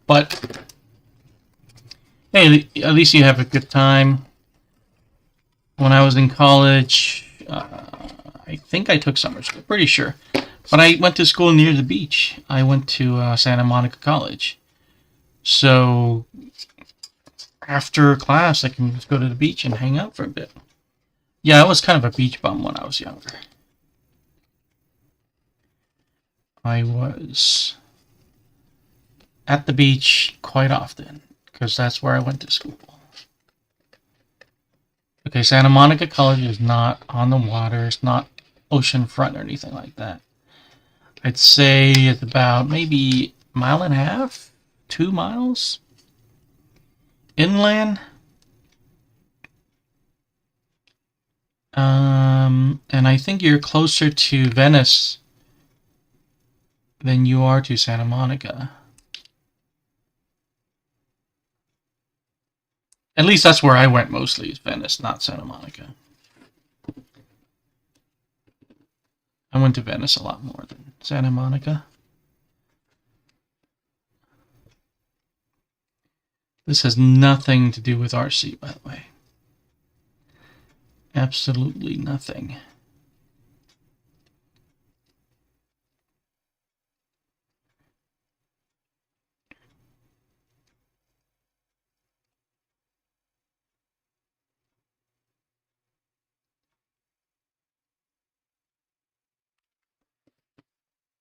But hey, at least you have a good time. When I was in college, I think I took summer school, pretty sure. But I went to school near the beach. I went to Santa Monica College. So after class, I can just go to the beach and hang out for a bit. Yeah, I was kind of a beach bum when I was younger. I was at the beach quite often because that's where I went to school. Okay, Santa Monica College is not on the water. It's not oceanfront or anything like that. I'd say it's about maybe a mile and a half, 2 miles inland. And I think you're closer to Venice than you are to Santa Monica. At least that's where I went mostly, is Venice, not Santa Monica. I went to Venice a lot more than Santa Monica. This has nothing to do with RC, by the way. Absolutely nothing.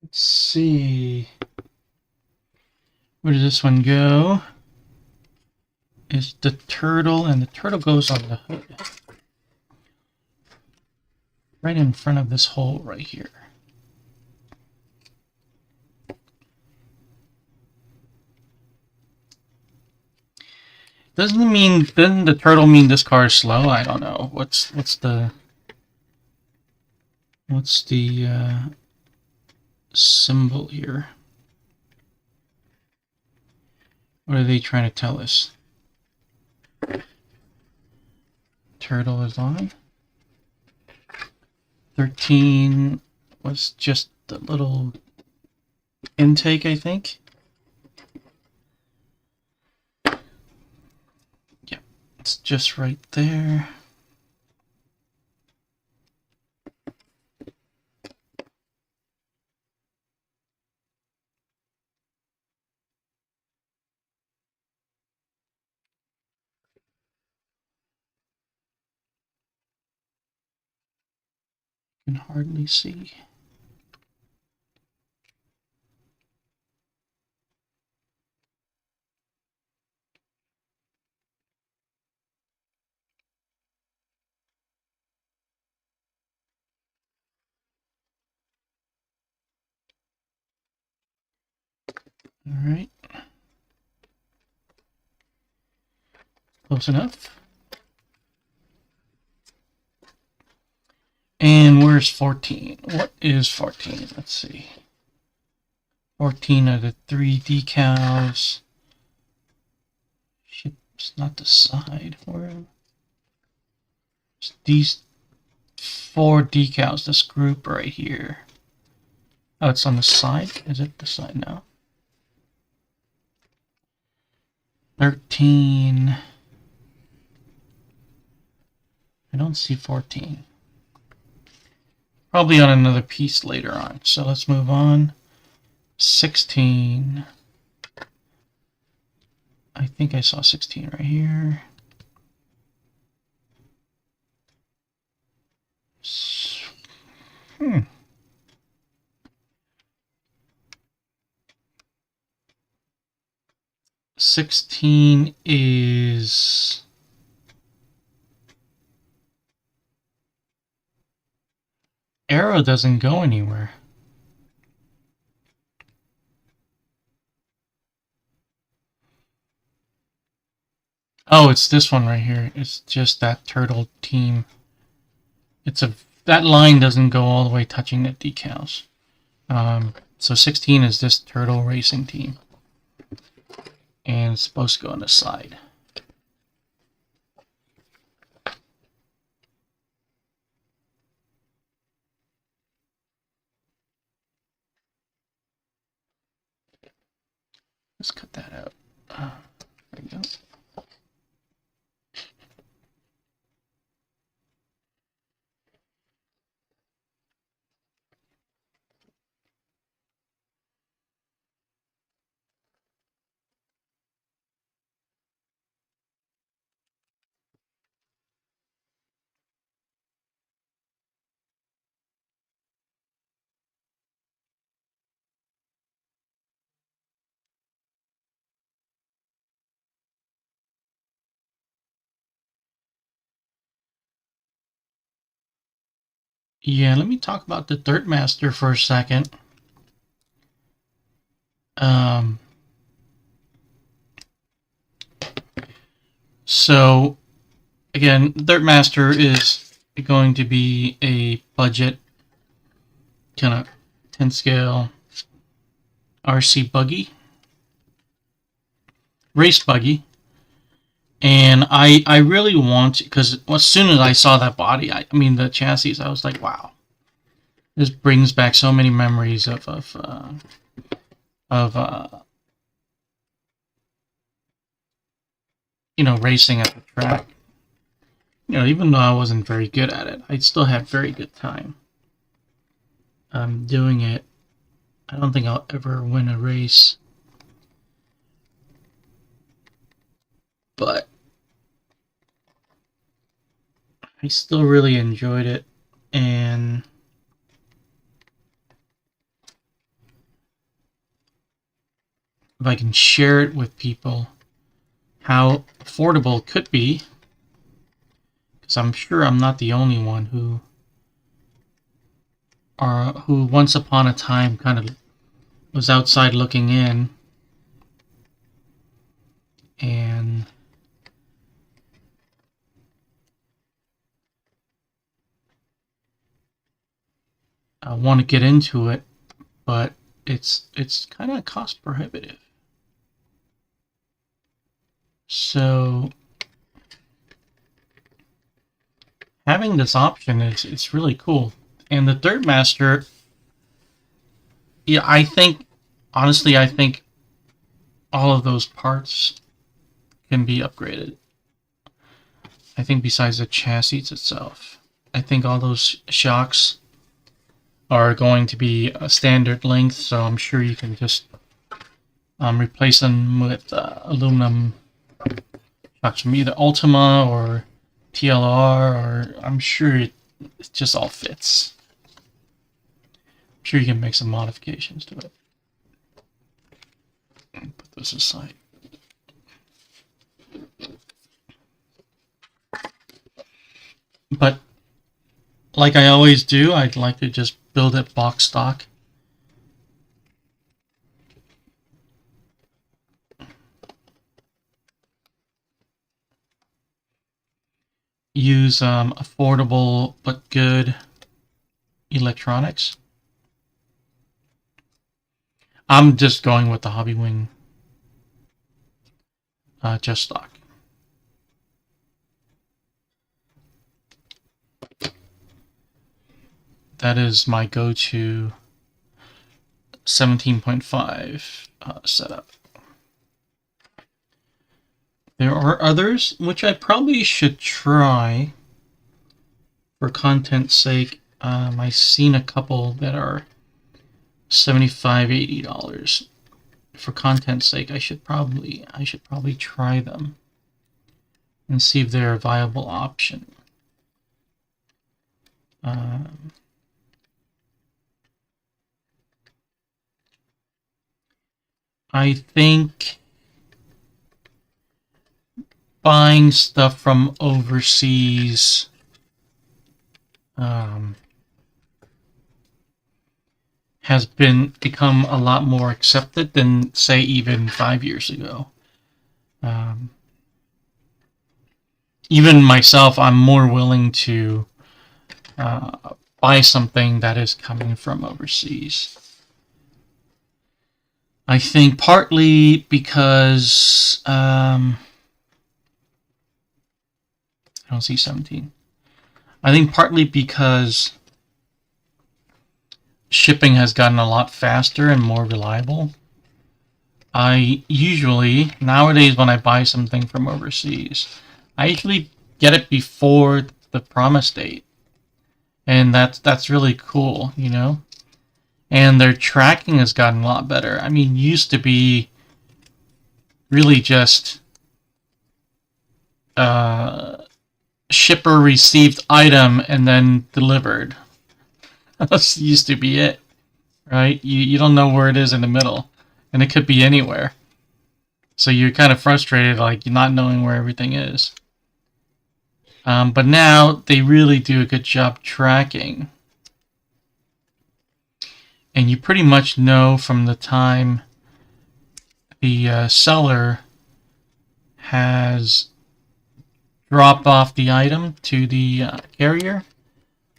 Let's see. Where does this one go? Is the turtle, and the turtle goes on the hood. Right in front of this hole right here. Doesn't the turtle mean this car is slow? I don't know. What's the symbol here? What are they trying to tell us? Turtle is on. 13 was just the little intake, I think. Yep, it's just right there. Can hardly see. All right. Close enough. And where's 14? What is 14? Let's see. 14 are the 3 decals. It's not the side. Where? It's these 4 decals, this group right here. Oh, it's on the side? Is it the side now? 13. I don't see 14. Probably on another piece later on. So let's move on. 16. I think I saw 16 right here. Hmm. $16 is arrow doesn't go anywhere. Oh, it's this one right here. It's just that turtle team. That line doesn't go all the way touching the decals. So 16 is this turtle racing team. And it's supposed to go on the side. Let's cut that out. There we go. Yeah, let me talk about the Dirt Master for a second. So, again, Dirt Master is going to be a budget, kind of 10 scale RC buggy, race buggy. And I really want, because as soon as I saw that body, I mean the chassis, I was like, wow. This brings back so many memories of racing at the track. Even though I wasn't very good at it, I still had very good time doing it. I don't think I'll ever win a race, but I still really enjoyed it, and if I can share it with people, how affordable it could be, because I'm sure I'm not the only one who once upon a time kind of was outside looking in, and I want to get into it, but it's kind of cost prohibitive. So having this option it's really cool. And the Dirtmaster, yeah, I think all of those parts can be upgraded. I think besides the chassis itself, I think all those shocks are going to be a standard length, so I'm sure you can just replace them with aluminum shocks from either Ultima or TLR, or I'm sure it just all fits. I'm sure you can make some modifications to it. Put this aside. But like I always do, I'd like to just build it box stock. Use affordable but good electronics. I'm just going with the Hobby Wing just stock. That is my go-to 17.5 setup. There are others which I probably should try for content's sake. I've seen a couple that are $75, $80. For content's sake, I should probably try them and see if they're a viable option. I think buying stuff from overseas has become a lot more accepted than, say, even 5 years ago. Even myself, I'm more willing to buy something that is coming from overseas. I think partly because I don't see 17. I think partly because shipping has gotten a lot faster and more reliable. I usually, nowadays when I buy something from overseas, I usually get it before the promise date. And that's really cool, you know? And their tracking has gotten a lot better. I mean, used to be really just shipper received item and then delivered. That used to be it, right? You don't know where it is in the middle, and it could be anywhere. So you're kind of frustrated, like not knowing where everything is. But now they really do a good job tracking. And you pretty much know from the time the seller has dropped off the item to the carrier,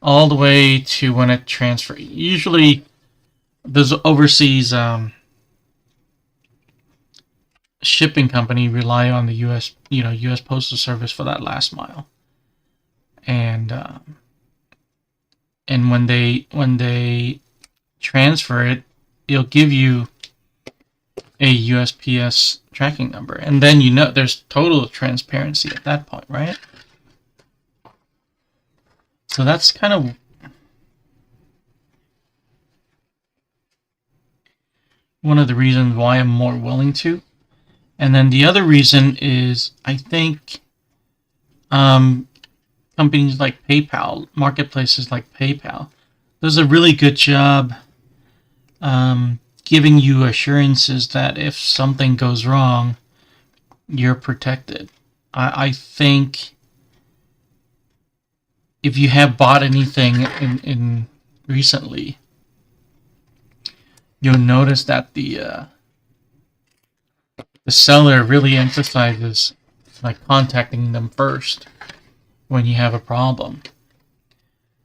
all the way to when it transfers. Usually, those overseas shipping company rely on the U.S. U.S. Postal Service for that last mile, and and when they transfer it, it'll give you a USPS tracking number, and then you know there's total transparency at that point, right? So that's kind of one of the reasons why I'm more willing to. And then the other reason is I think companies like PayPal, marketplaces like PayPal, does a really good job giving you assurances that if something goes wrong, you're protected. I think if you have bought anything in recently, you'll notice that the seller really emphasizes like contacting them first when you have a problem,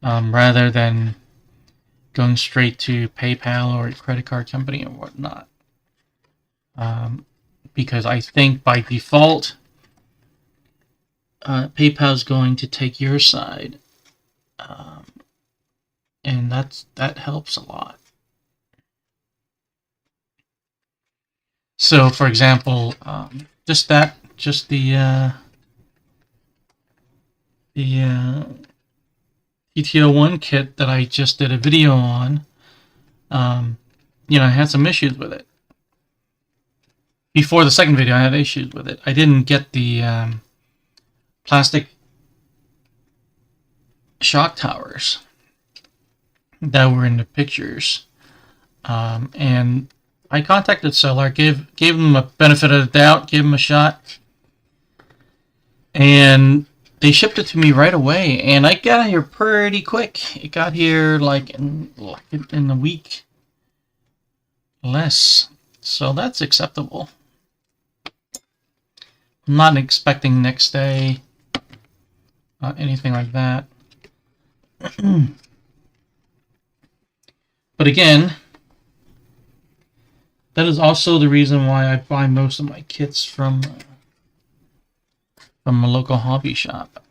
rather than going straight to PayPal or a credit card company or whatnot. Because I think by default, PayPal is going to take your side, and that helps a lot. So, for example, just the TTO1 kit that I just did a video on, you know, I had some issues with it. Before the second video, I had issues with it. I didn't get the plastic shock towers that were in the pictures, and I contacted seller, gave them a benefit of the doubt, gave them a shot, and they shipped it to me right away, and I got here pretty quick. It got here like in a week less, so that's acceptable. I'm not expecting next day, anything like that. But again, that is also the reason why I buy most of my kits from a local hobby shop.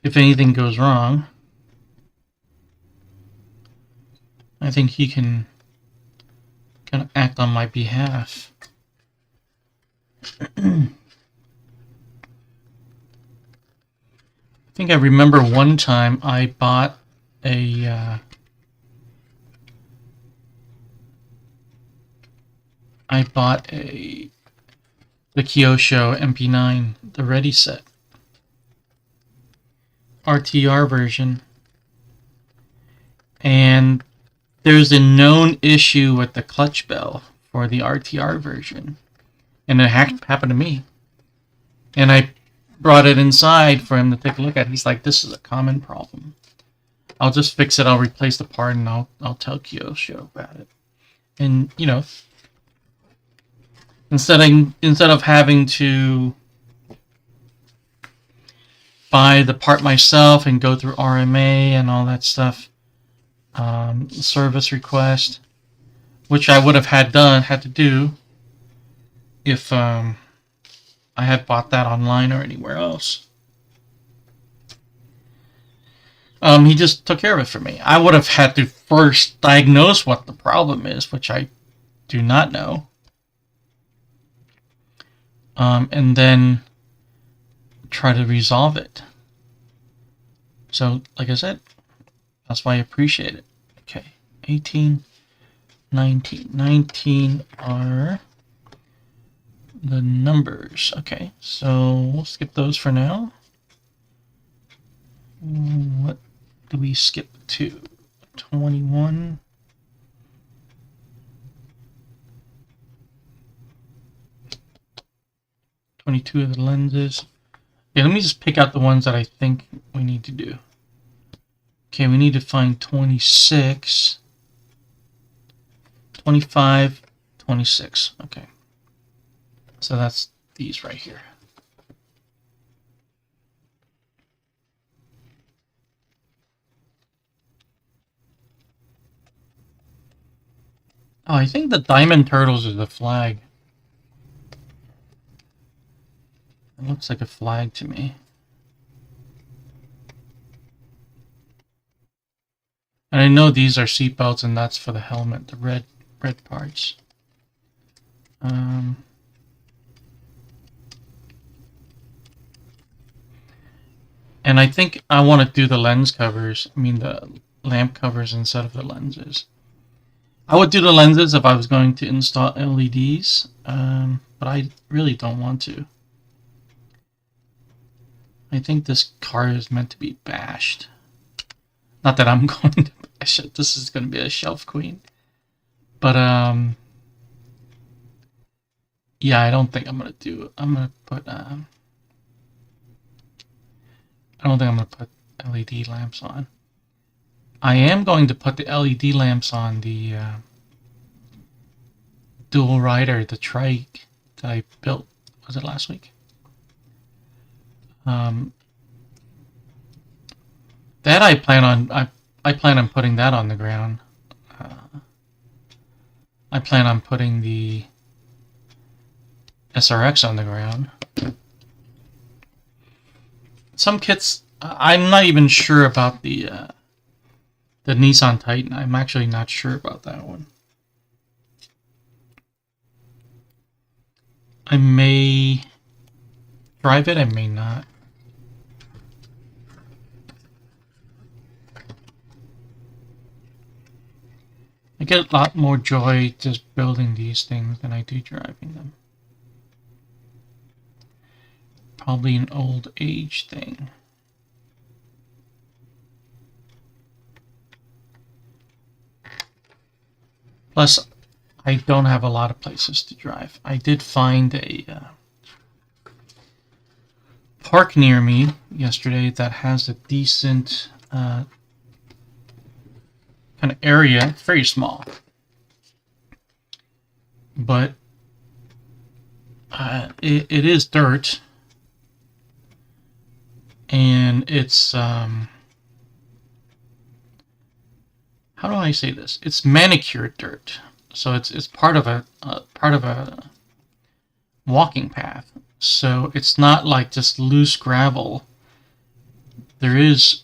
If anything goes wrong, I think he can kind of act on my behalf. I think I remember one time I bought the Kyosho MP9, the Ready set, RTR version, and there's a known issue with the clutch bell for the RTR version, and it happened to me, and I brought it inside for him to take a look at. He's like, "This is a common problem. I'll just fix it. I'll replace the part, and I'll tell Kyosho about it." And you know, instead of having to buy the part myself and go through RMA and all that stuff, service request, which I would have had to do if I had bought that online or anywhere else. He just took care of it for me. I would have had to first diagnose what the problem is, which I do not know, and then try to resolve it. So, like I said, that's why I appreciate it. Okay, 18, 19. 19 are the numbers. Okay, so we'll skip those for now. What do we skip to? 21. Two of the lenses. Yeah, let me just pick out the ones that I think we need to do. Okay, we need to find 26, 25, 26. Okay. So that's these right here. Oh, I think the diamond turtles is the flag. It looks like a flag to me. And I know these are seat belts, and that's for the helmet, the red parts. And I think I want to do the lens covers. I mean the lamp covers instead of the lenses. I would do the lenses if I was going to install LEDs, but I really don't want to. I think this car is meant to be bashed. Not that I'm going to bash it. This is going to be a shelf queen. But, yeah, I don't think I'm going to do... I'm going to put, I don't think I'm going to put LED lamps on. I am going to put the LED lamps on the dual rider, the trike that I built. Was it last week? That I plan on. I plan on putting that on the ground. I plan on putting the SRX on the ground. Some kits. I'm not even sure about the Nissan Titan. I'm actually not sure about that one. I may drive it, I may not. I get a lot more joy just building these things than I do driving them. Probably an old age thing. Plus, I don't have a lot of places to drive. I did find a park near me yesterday that has a decent kind of area. It's very small, but it is dirt, and it's how do I say this? It's manicured dirt. So it's part of a walking path. So it's not like just loose gravel. There is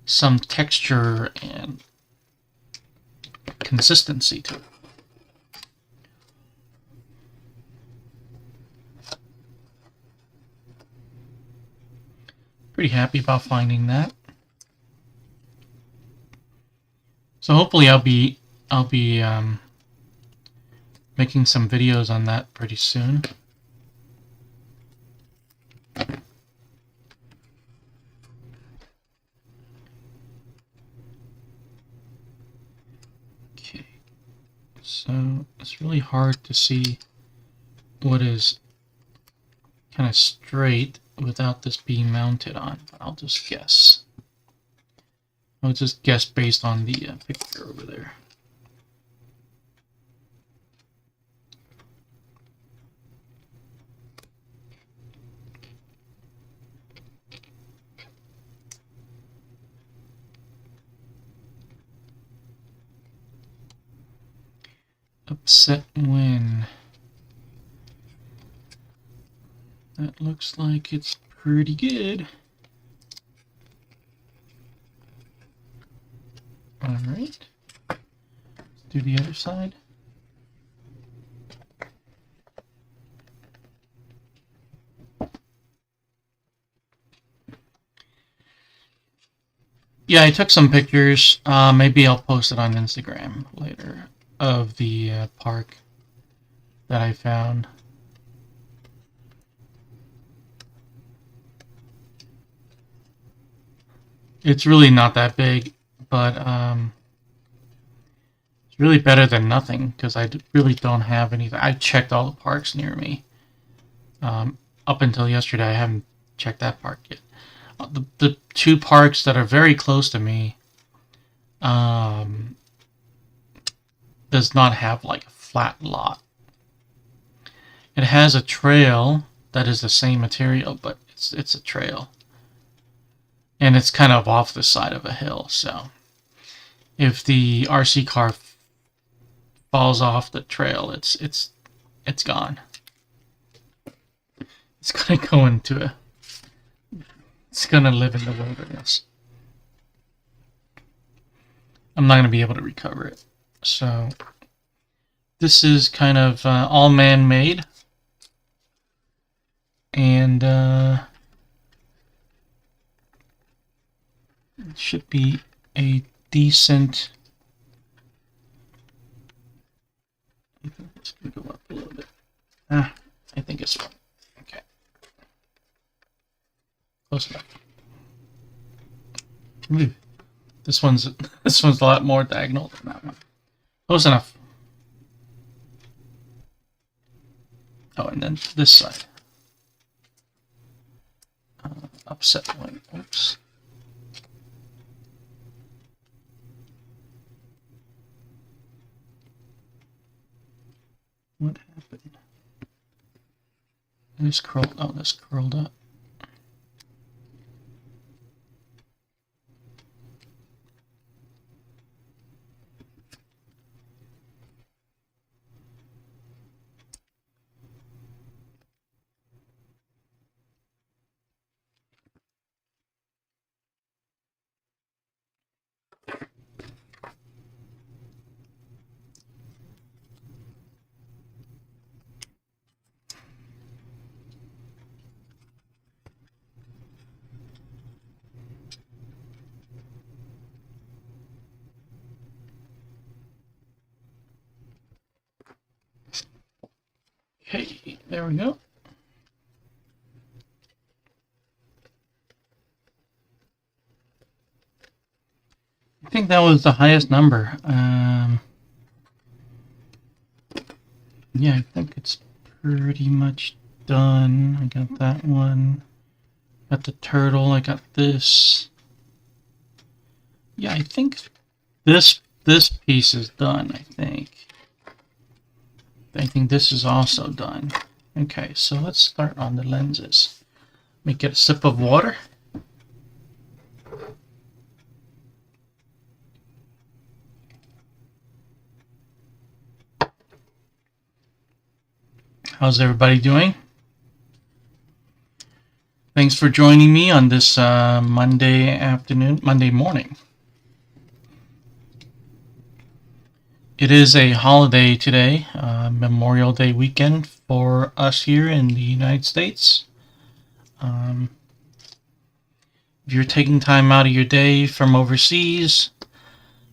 some texture and consistency to it. Pretty happy about finding that. So hopefully I'll be making some videos on that pretty soon. Okay, so it's really hard to see what is kind of straight without this being mounted on, but I'll just guess. I'll just guess based on the picture over there. Upset when. That looks like it's pretty good. Alright. Let's do the other side. Yeah, I took some pictures. Maybe I'll post it on Instagram later of the park that I found. It's really not that big, but it's really better than nothing because I really don't have anything. I checked all the parks near me. Up until yesterday, I haven't checked that park yet. The two parks that are very close to me does not have like a flat lot. It has a trail that is the same material, but it's a trail. And it's kind of off the side of a hill, so if the RC car falls off the trail, it's gone. It's gonna go into it's gonna live in the wilderness. I'm not going to be able to recover it. So this is kind of all man-made. And it should be a decent... It's going to go up a little bit. I think it's fine. Okay. Close enough. Ooh. This one's a lot more diagonal than that one. Close enough. Oh, and then this side. Upset one. Oops. What happened? This curled. Oh, this curled up. Okay, there we go. I think that was the highest number. Yeah, I think it's pretty much done. I got that one. Got the turtle. I got this. Yeah, I think this piece is done. I think this is also done. Okay, so let's start on the lenses. Let me get a sip of water. How's everybody doing? Thanks for joining me on this Monday morning. It is a holiday today, Memorial Day weekend for us here in the United States. If you're taking time out of your day from overseas,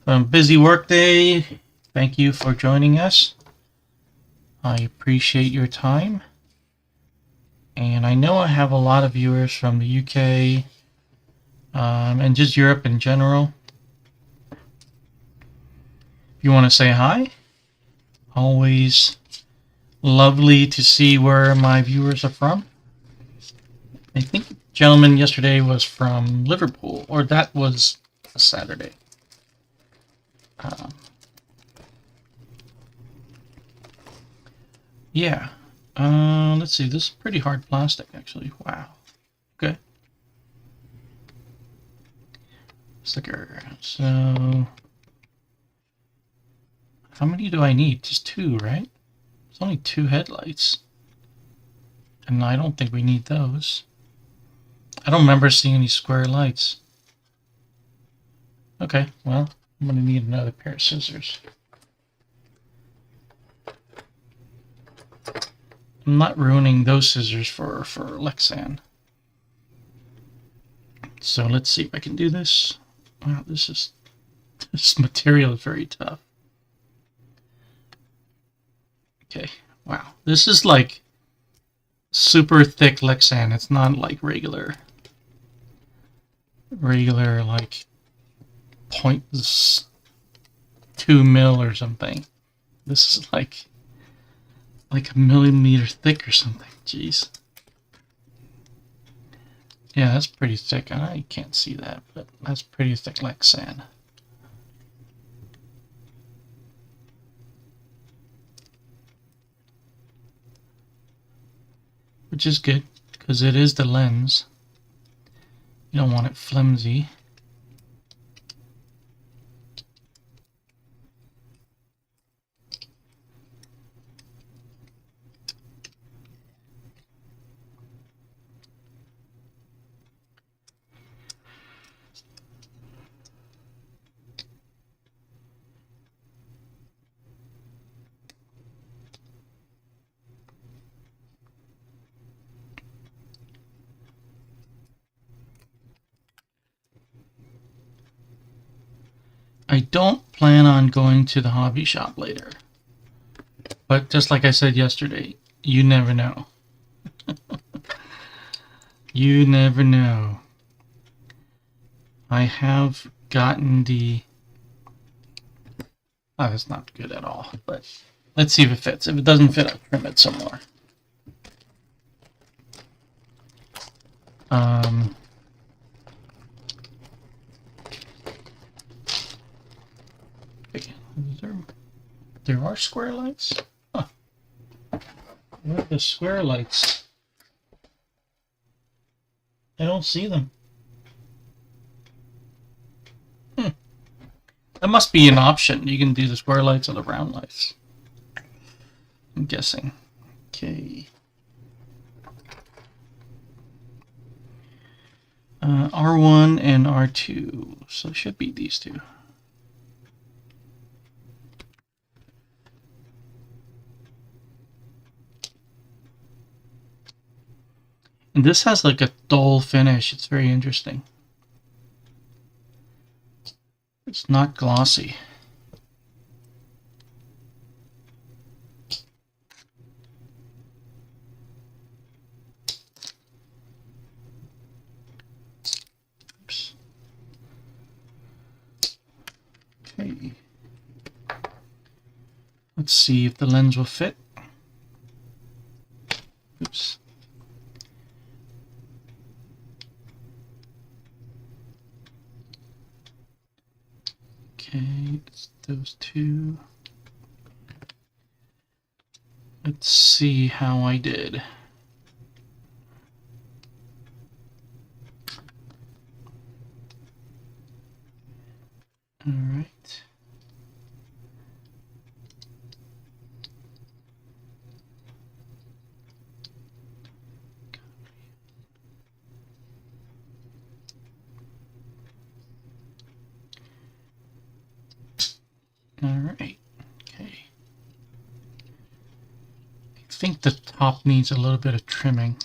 from a busy work day, thank you for joining us. I appreciate your time. And I know I have a lot of viewers from the UK and just Europe in general. If you want to say hi, always lovely to see where my viewers are from. I think the gentleman yesterday was from Liverpool, or that was a Saturday. Yeah. Let's see. This is pretty hard plastic, actually. Wow. Okay. Sticker. So, how many do I need? Just 2, right? It's only 2 headlights. And I don't think we need those. I don't remember seeing any square lights. Okay, well, I'm going to need another pair of scissors. I'm not ruining those scissors for Lexan. So let's see if I can do this. Wow, this material is very tough. Okay, wow. This is like super thick Lexan. It's not like regular like 0.2 mil or something. This is like a millimeter thick or something. Jeez. Yeah, that's pretty thick. I can't see that, but that's pretty thick like sand. Which is good, because it is the lens. You don't want it flimsy. I don't plan on going to the hobby shop later. But just like I said yesterday, you never know. You never know. I have gotten the... Oh, that's not good at all. But let's see if it fits. If it doesn't fit, I'll trim it some more. There are square lights? Huh. Where are the square lights? I don't see them. That must be an option. You can do the square lights or the round lights. I'm guessing. Okay. R1 and R2. So it should be these two. And this has like a dull finish. It's very interesting. It's not glossy. Oops. Okay. Let's see if the lens will fit. Oops. Okay, it's those two. Let's see how I did. All right. All right. Okay. I think the top needs a little bit of trimming.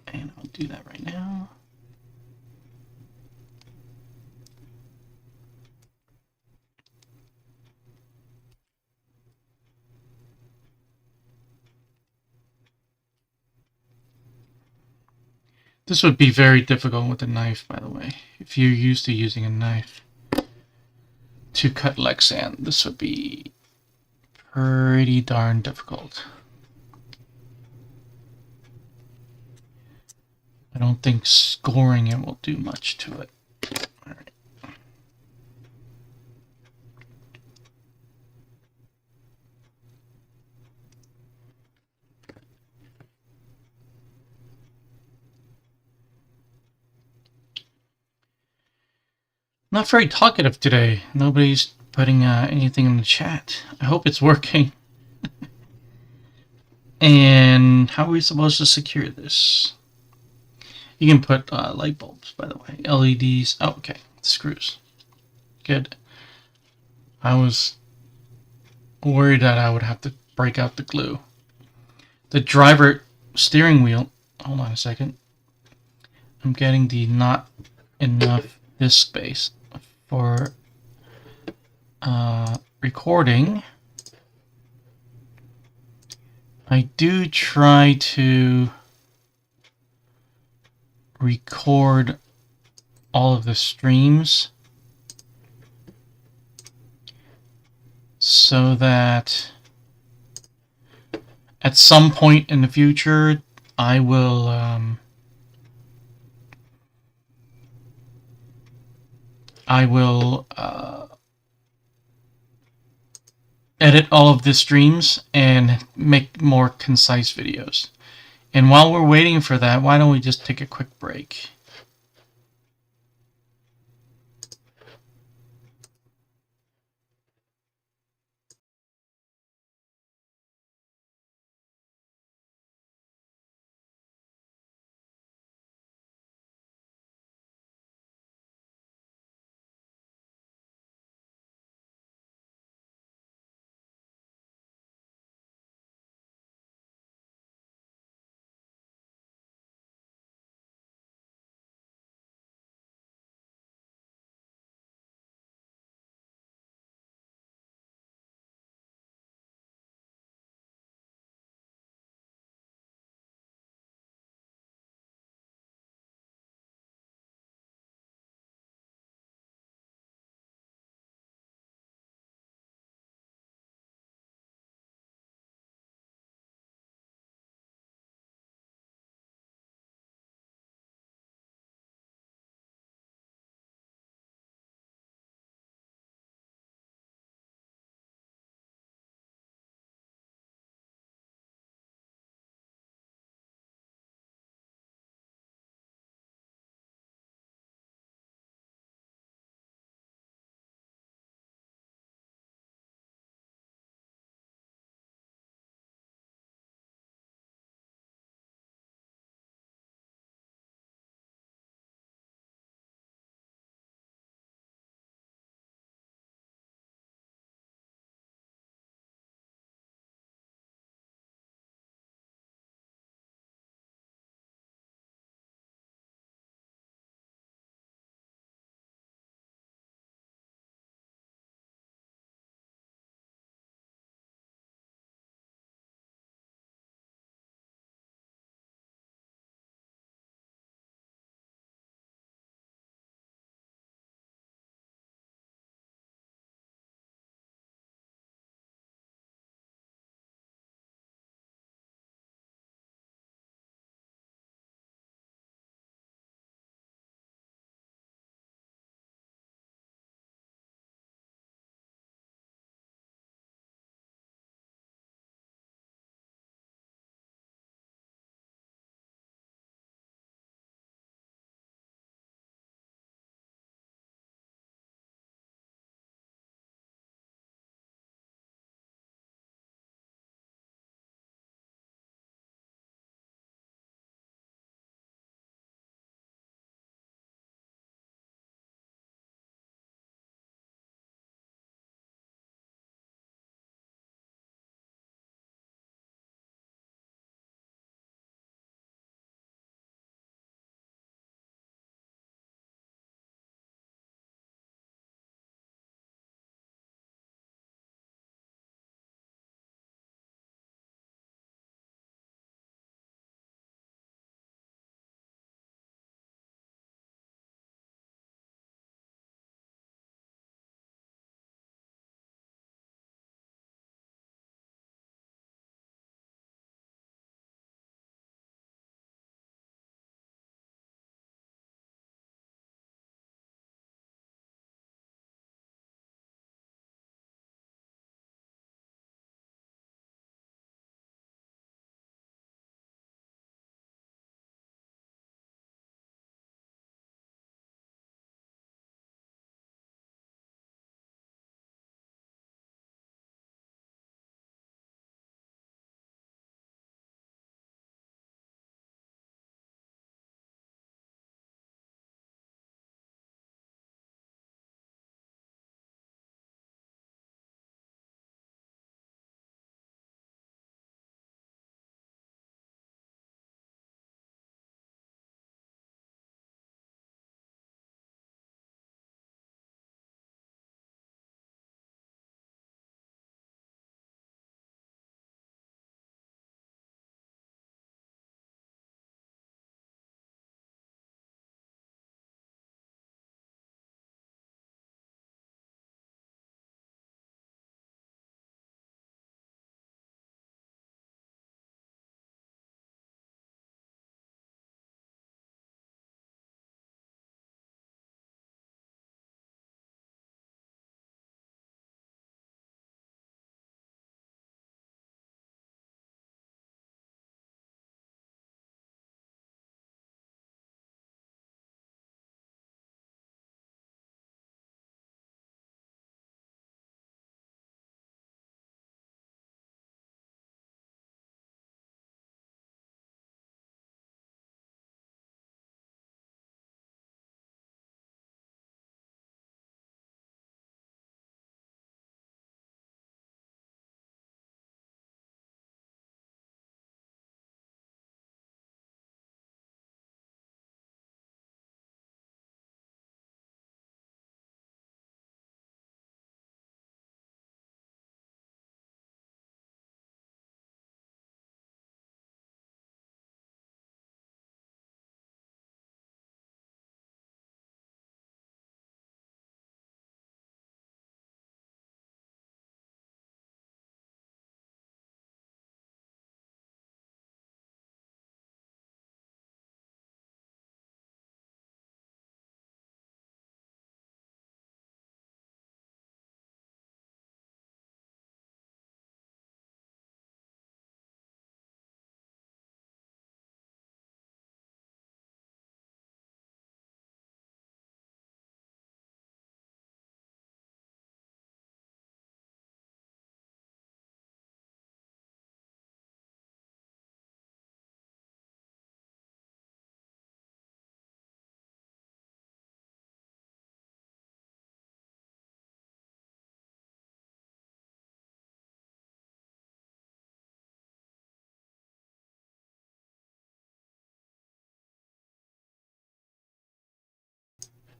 And I'll do that right now. This would be very difficult with a knife, by the way. If you're used to using a knife to cut Lexan, this would be pretty darn difficult. I don't think scoring it will do much to it. All right. Not very talkative today. Nobody's putting anything in the chat. I hope it's working. And how are we supposed to secure this? You can put light bulbs, by the way. LEDs. Oh, okay. Screws. Good. I was worried that I would have to break out the glue. The driver steering wheel. Hold on a second. I'm getting the not enough disk space for recording. I do try to record all of the streams so that at some point in the future I will edit all of the streams and make more concise videos. And while we're waiting for that, why don't we just take a quick break?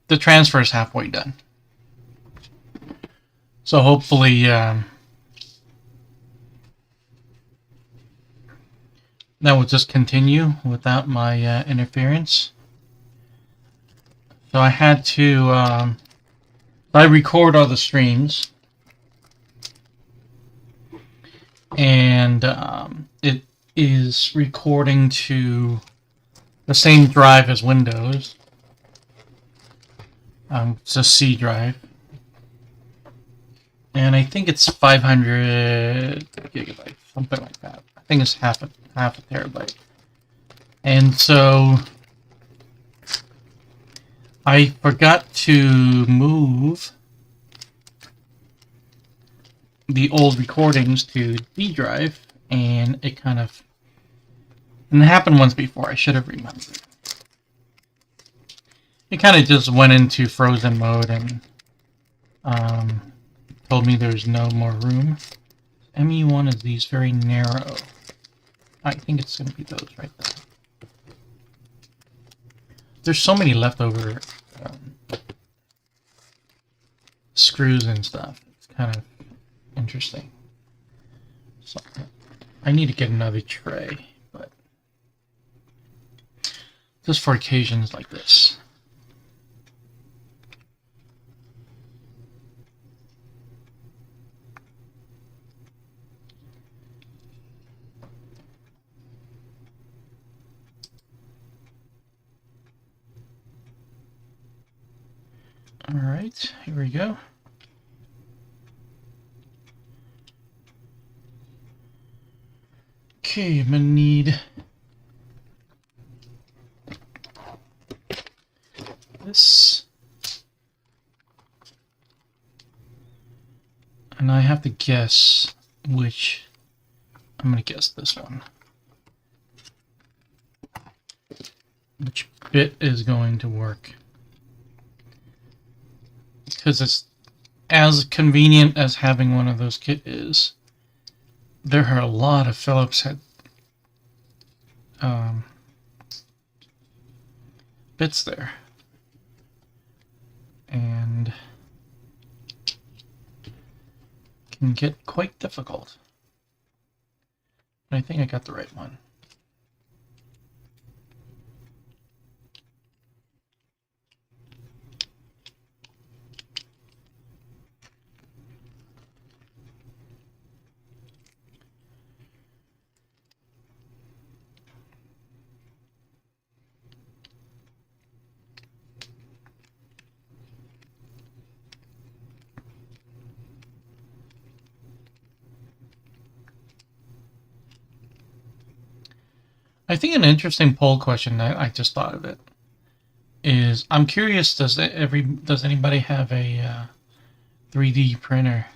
the transfer is halfway done. So hopefully that will just continue without my interference. So I had to I record all the streams, and it is recording to the same drive as Windows. It's a C drive, and I think it's 500 gigabytes, something like that. I think it's half a terabyte. And so I forgot to move the old recordings to D drive, and it kind of, and it happened once before. I should have remembered. It kind of just went into frozen mode and told me there's no more room. ME1 is these very narrow. I think it's going to be those right there. There's so many leftover screws and stuff. It's kind of interesting. So I need to get another tray, but just for occasions like this. Alright, here we go. Okay, I'm gonna need this. And I have to guess which. I'm gonna guess this one. Which bit is going to work. Because it's as convenient as having one of those kits is. There are a lot of Phillips head bits there, and can get quite difficult. But I think I got the right one. I think an interesting poll question that I just thought of it is, I'm curious, does anybody have a 3D printer?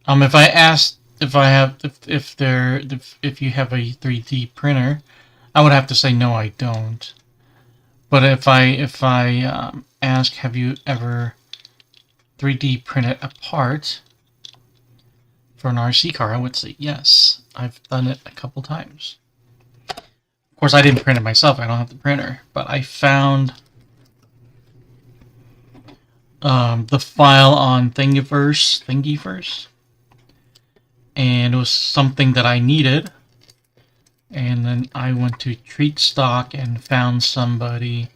If I asked if you have a 3D printer, I would have to say no, I don't. But if I ask, have you ever 3D printed a part for an RC car, I would say yes. I've done it a couple times. Of course, I didn't print it myself. I don't have the printer, but I found the file on Thingiverse, and it was something that I needed. And then I went to Treat Stock and found somebody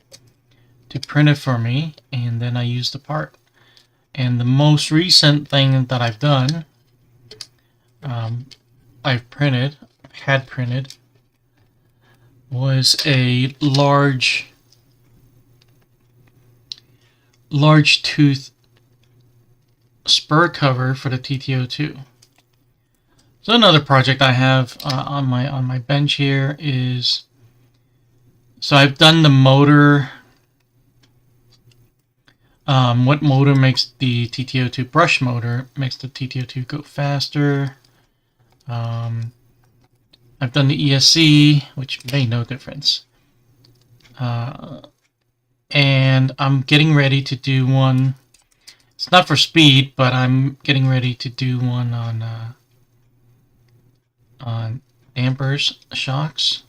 to print it for me, and then I used the part. And the most recent thing that I've done, had printed, was a large tooth spur cover for the TTO2. So another project I have on my bench here is, so I've done the motor. What motor makes the TTO2 brush motor makes the TTO2 go faster. I've done the ESC, which made no difference. And I'm getting ready to do one. It's not for speed, but I'm getting ready to do one on dampers, shocks.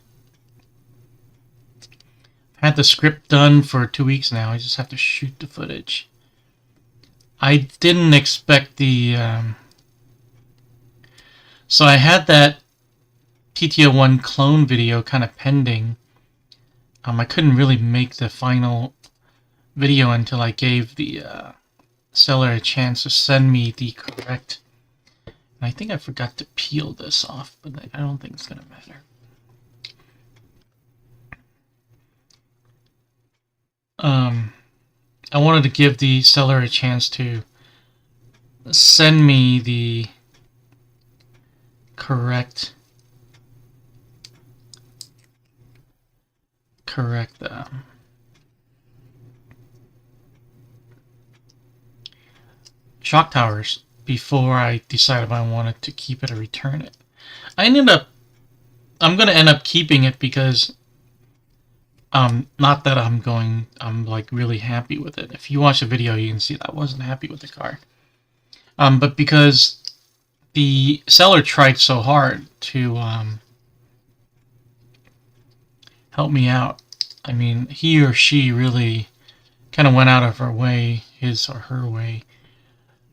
had the script done for 2 weeks now. I just have to shoot the footage. I didn't expect the... So I had that TTO1 clone video kind of pending. I couldn't really make the final video until I gave the seller a chance to send me the correct... I think I forgot to peel this off, but I don't think it's going to matter. I wanted to give the seller a chance to send me the correct shock towers before I decided if I wanted to keep it or return it. I'm going to end up keeping it because not that I'm like really happy with it. If you watch the video, you can see that I wasn't happy with the car. But because the seller tried so hard to help me out. I mean, he or she really kind of went out of her way, his or her way,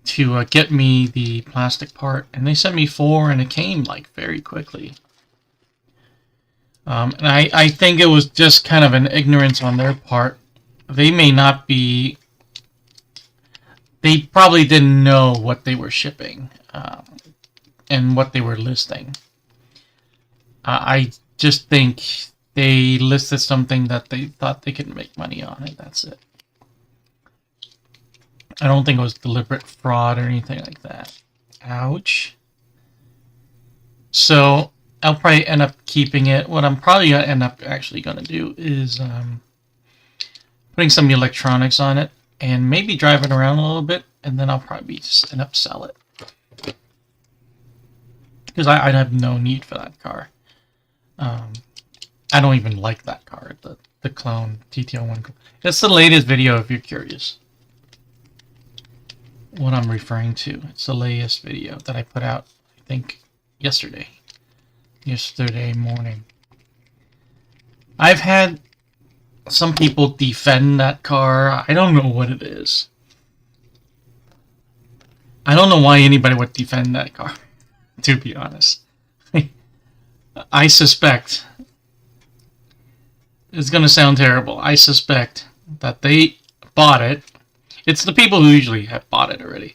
to get me the plastic part. And they sent me 4, and it came like very quickly. And I think it was just kind of an ignorance on their part. They may not be... They probably didn't know what they were shipping and what they were listing. I just think they listed something that they thought they could make money on, and that's it. I don't think it was deliberate fraud or anything like that. Ouch. So I'll probably end up keeping it. What I'm probably going to end up actually going to do is putting some electronics on it and maybe drive it around a little bit, and then I'll probably just end up sell it. Because I have no need for that car. I don't even like that car, the clone TTO1. It's the latest video if you're curious what I'm referring to. It's the latest video that I put out, I think, yesterday morning. I've had some people defend that car. I don't know what it is. I don't know why anybody would defend that car, to be honest. I suspect, it's going to sound terrible, I suspect that they bought it. It's the people who usually have bought it already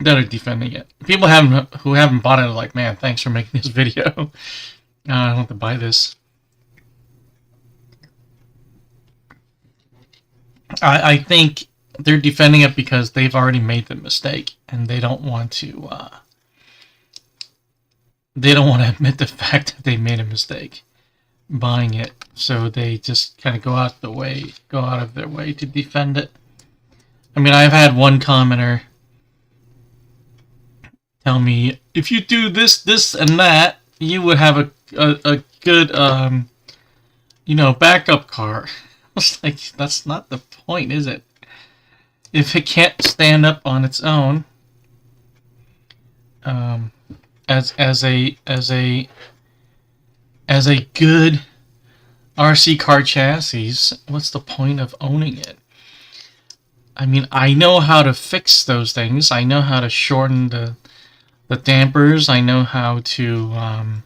that are defending it. People who haven't bought it are like, man, thanks for making this video. I don't have to buy this. I think they're defending it because they've already made the mistake, and they don't want to admit the fact that they made a mistake buying it. So they just kind of go out of their way to defend it. I mean, I've had one commenter tell me, if you do this, this, and that, you would have a good, backup car. I was like, that's not the point, is it? If it can't stand up on its own, as a good RC car chassis, what's the point of owning it? I mean, I know how to fix those things. I know how to shorten the dampers. I know how to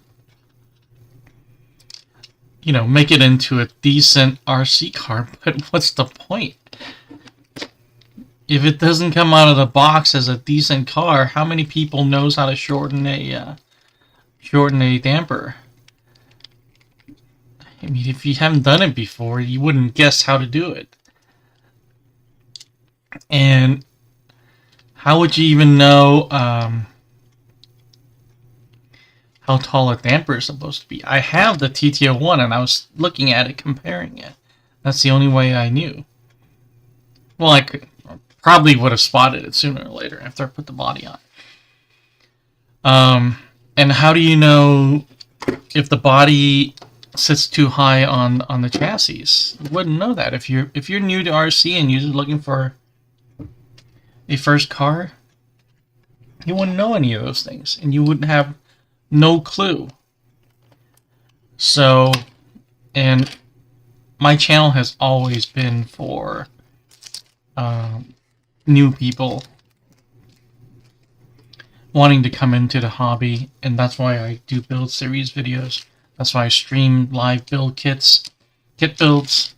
make it into a decent RC car, but what's the point? If it doesn't come out of the box as a decent car, how many people knows how to shorten a damper? I mean, if you haven't done it before, you wouldn't guess how to do it. And how would you even know how tall a damper is supposed to be? I have the TTO1, and I was looking at it, comparing it. That's the only way I knew. Well, I probably would have spotted it sooner or later after I put the body on. And how do you know if the body sits too high on the chassis? You wouldn't know that. If you're new to RC and you're just looking for a first car, you wouldn't know any of those things, and you wouldn't have no clue. So, and my channel has always been for new people wanting to come into the hobby, and that's why I do build series videos. That's why I stream live build kit builds,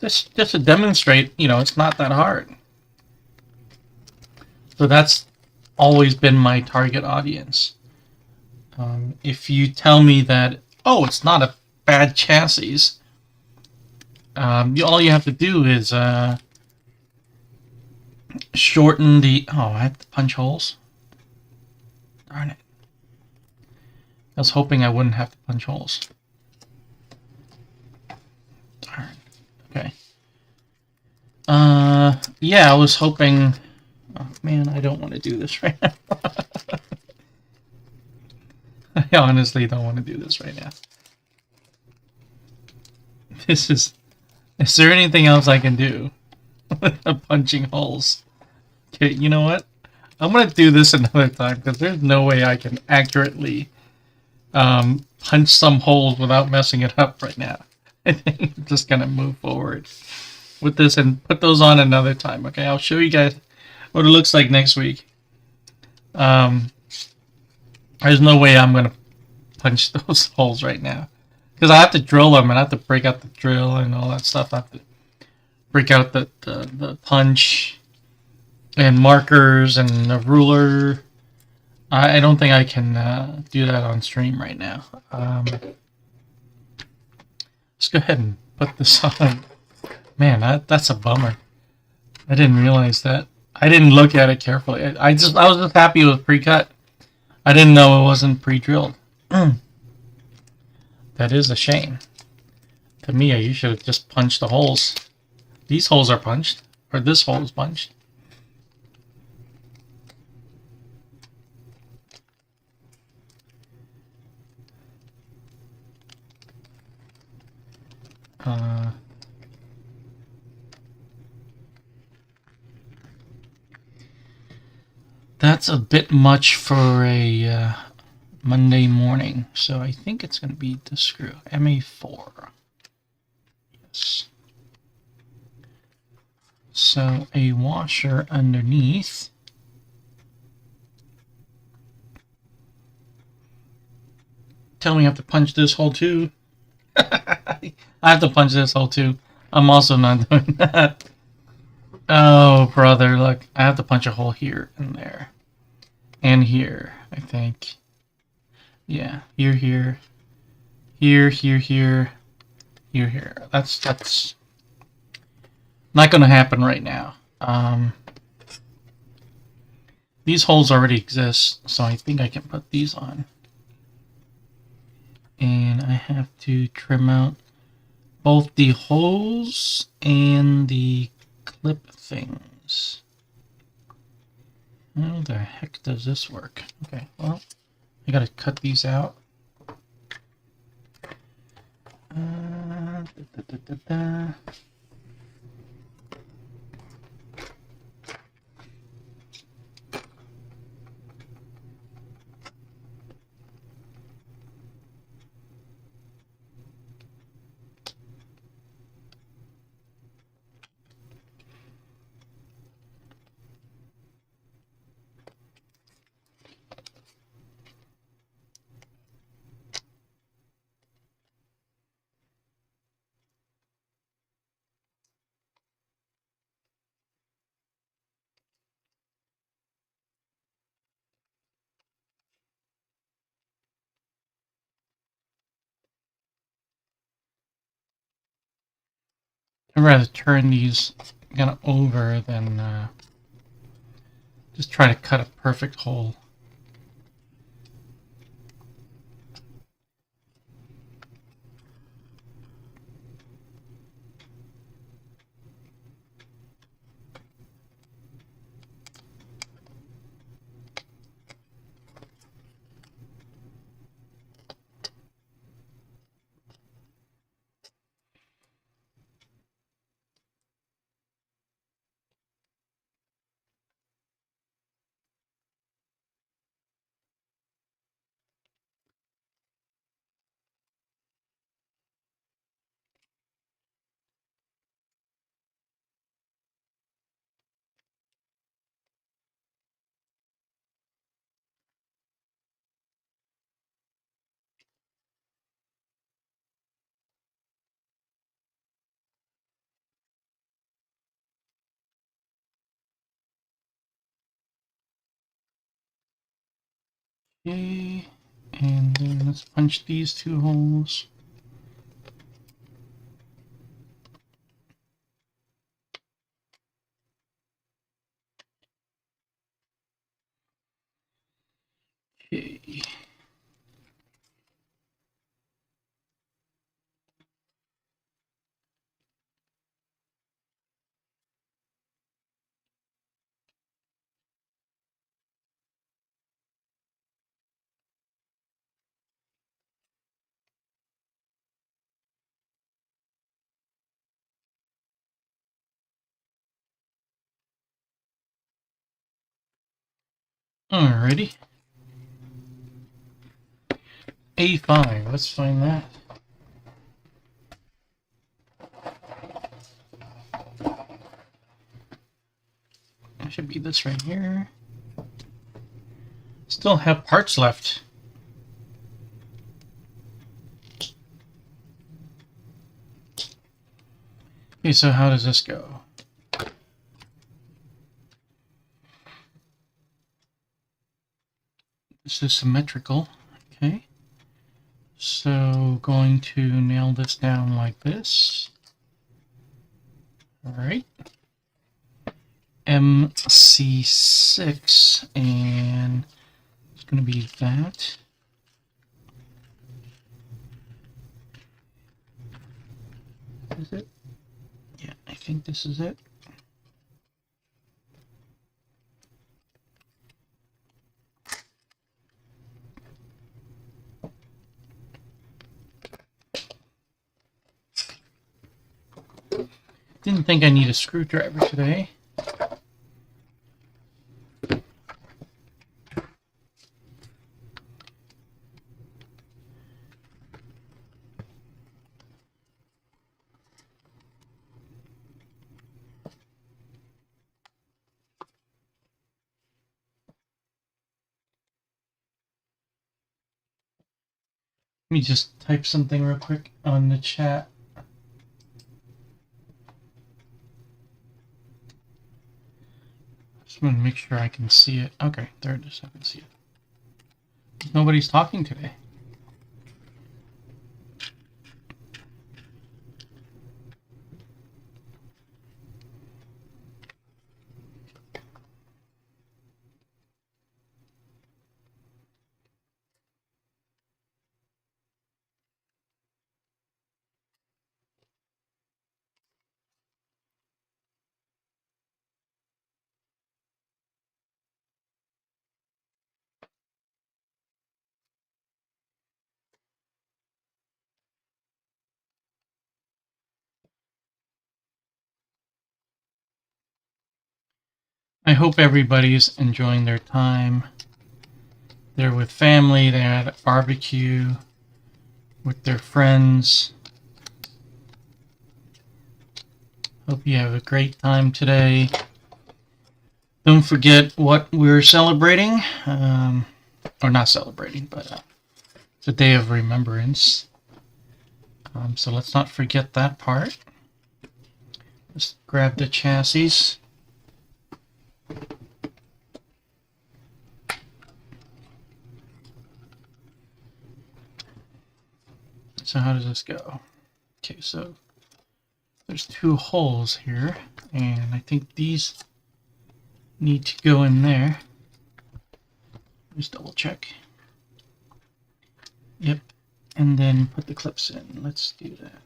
just to demonstrate, you know, it's not that hard. So that's always been my target audience. If you tell me that, oh, it's not a bad chassis, all you have to do is shorten the... Oh, I have to punch holes? Darn it. I was hoping I wouldn't have to punch holes. Darn. Okay. Yeah, I was hoping... Oh, man, I don't want to do this right now. I honestly don't want to do this right now. This is... Is there anything else I can do? Punching holes. Okay, you know what? I'm going to do this another time, because there's no way I can accurately punch some holes without messing it up right now. I think I'm just going to move forward with this and put those on another time. Okay, I'll show you guys what it looks like next week. There's no way I'm going to punch those holes right now, because I have to drill them, and I have to break out the drill and all that stuff. I have to break out the punch and markers and a ruler. I don't think I can do that on stream right now. Let's go ahead and put this on. Man, that's a bummer. I didn't realize that. I didn't look at it carefully. I was just happy it was pre-cut. I didn't know it wasn't pre-drilled. That is a shame. Tamiya, you should have just punched the holes. These holes are punched, or this hole is punched. That's a bit much for a Monday morning, so I think it's going to be the screw. MA4. Yes. So a washer underneath. Tell me I have to punch this hole too. I have to punch this hole too. I'm also not doing that. Oh, brother, look. I have to punch a hole here and there. And here, I think. Yeah, here, here. Here, here, here. Here, here. That's not going to happen right now. These holes already exist, so I think I can put these on. And I have to trim out both the holes and the clip things. How the heck does this work? Okay, well, I gotta cut these out. Da, da, da, da. I'd rather turn these kind of over than just try to cut a perfect hole. Okay, and then let's punch these two holes. Okay. Alrighty. A5, let's find that. That should be this right here. Still have parts left. Okay, so how does this go? This is symmetrical. Okay. So going to nail this down like this. Alright. MC6, and it's going to be that. Is it? Yeah, I think this is it. Didn't think I need a screwdriver today. Let me just type something real quick on the chat. Just want to make sure I can see it. Okay, there it is. I can see it. Nobody's talking today. I hope everybody's enjoying their time. They're with family, they're at a barbecue with their friends. Hope you have a great time today. Don't forget what we're celebrating. Or not celebrating, but it's a day of remembrance. So let's not forget that part. Let's grab the chassis. So how does this go? Okay, so there's two holes here, and I think these need to go in there. Just double check. Yep, and then put the clips in. Let's do that.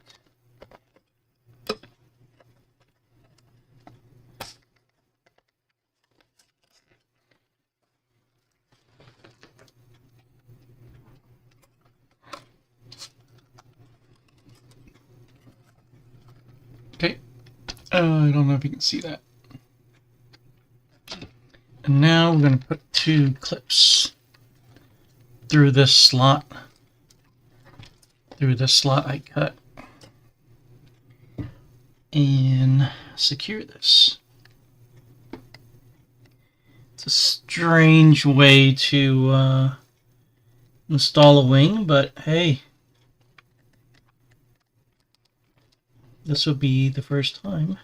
Okay, I don't know if you can see that. And now we're going to put two clips through this slot. Through this slot I cut. And secure this. It's a strange way to install a wing, but hey. This will be the first time.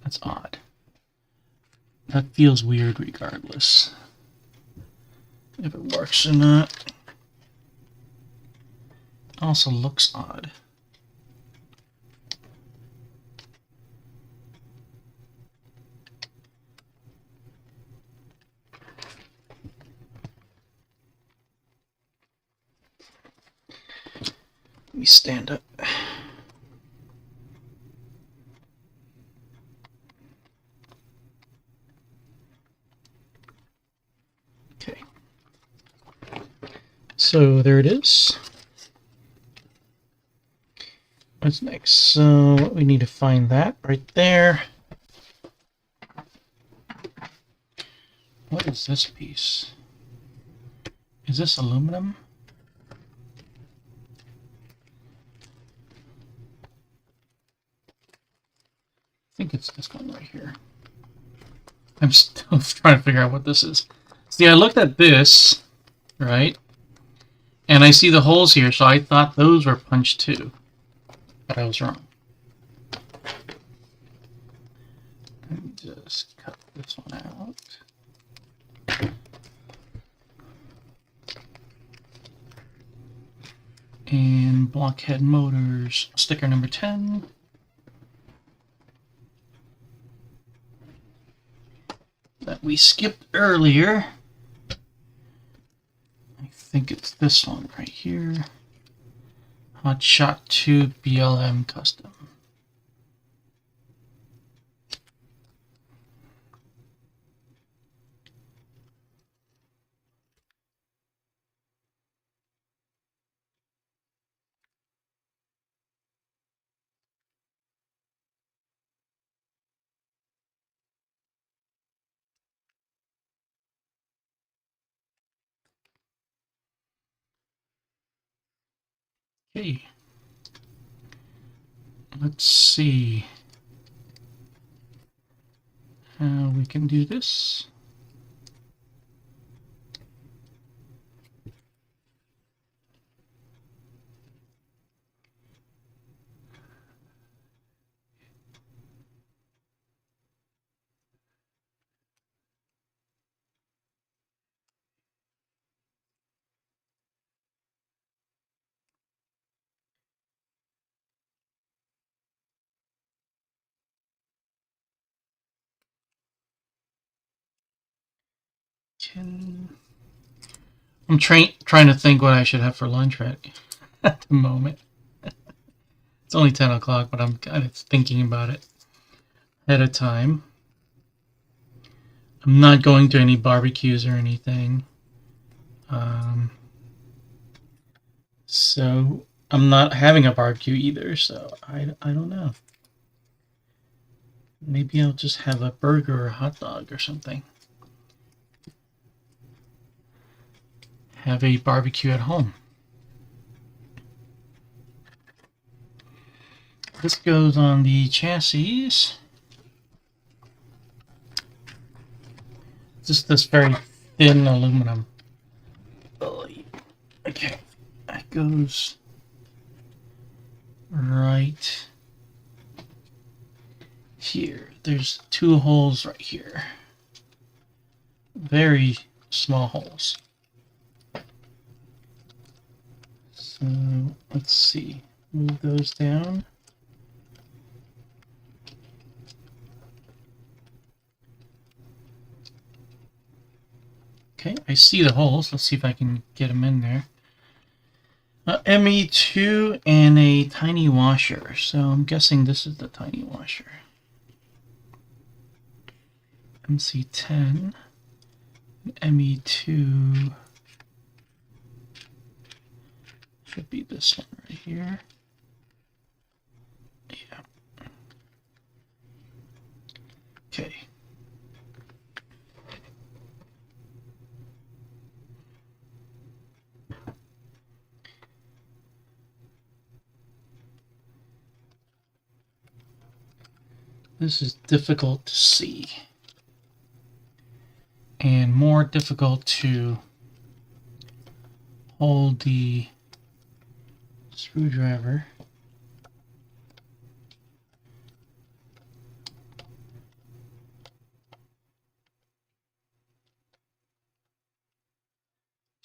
That's odd. that feels weird regardless. If it works or not. Also looks odd. Let me stand up. Okay. So there it is. What's next? So we need to find that right there. What is this piece? Is this aluminum? I think it's this one right here. I'm still trying to figure out what this is. See, I looked at this, right? And I see the holes here, so I thought those were punched too. But I was wrong. Let me just cut this one out. And Blockhead Motors, sticker number 10. That we skipped earlier. I think it's this one right here. Hotshot II BLM Custom. Okay. Let's see how we can do this. I'm trying to think what I should have for lunch right at the moment. It's only 10 o'clock, but I'm kind of thinking about it ahead of time. I'm not going to any barbecues or anything. So I'm not having a barbecue either, so I don't know. Maybe I'll just have a burger or a hot dog or something. Have a barbecue at home. This goes on the chassis. Just this very thin aluminum. Okay, that goes right here. There's two holes right here. Very small holes. So let's see. Move those down. Okay, I see the holes. Let's see if I can get them in there. ME2 and a tiny washer. So I'm guessing this is the tiny washer. MC10. ME2 should be this one right here. Yeah. Okay. This is difficult to see. And more difficult to hold the screwdriver.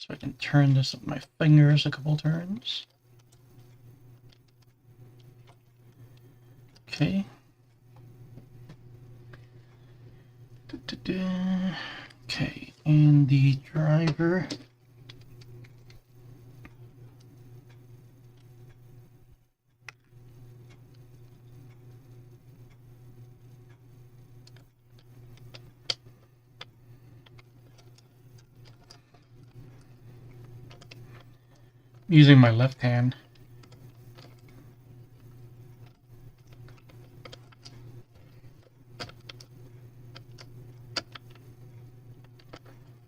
So I can turn this with my fingers a couple turns. Okay. Okay, and the driver. Using my left hand.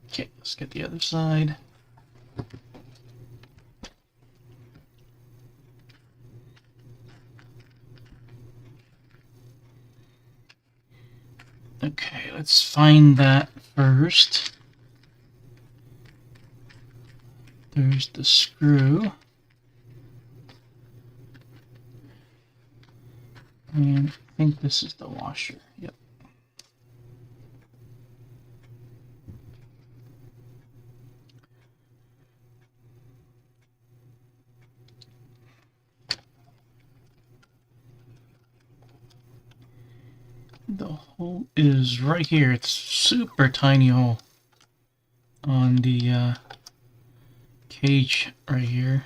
Okay, let's get the other side. Okay, let's find that first. There's the screw. And I think this is the washer. Yep. The hole is right here. It's super tiny hole on the cage right here.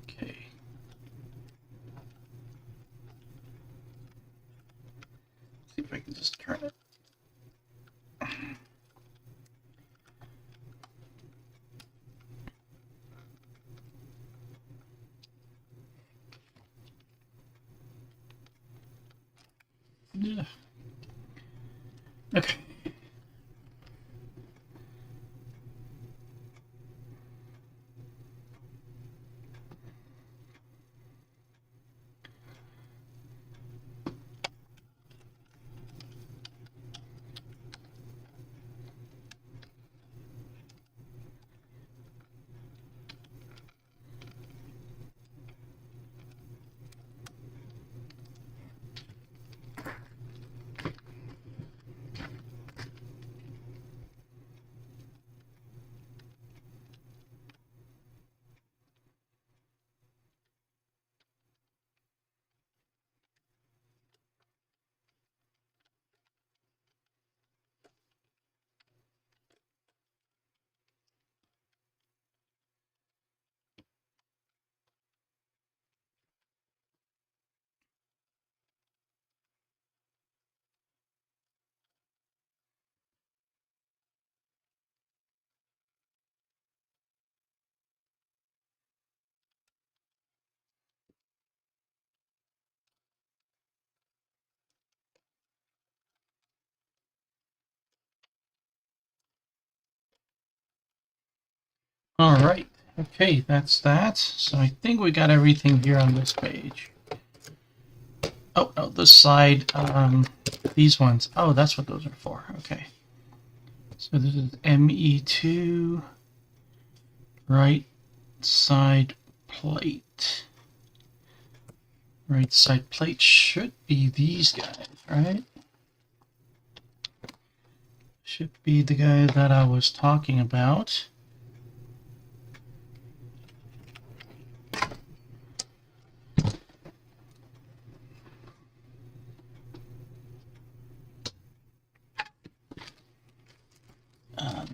Okay. See if I can just turn it. Yeah. Okay. All right. Okay, that's that. So I think we got everything here on this page. Oh, no, this side, these ones. Oh, that's what those are for. Okay. So this is ME2, right side plate. Right side plate should be these guys, right? Should be the guy that I was talking about.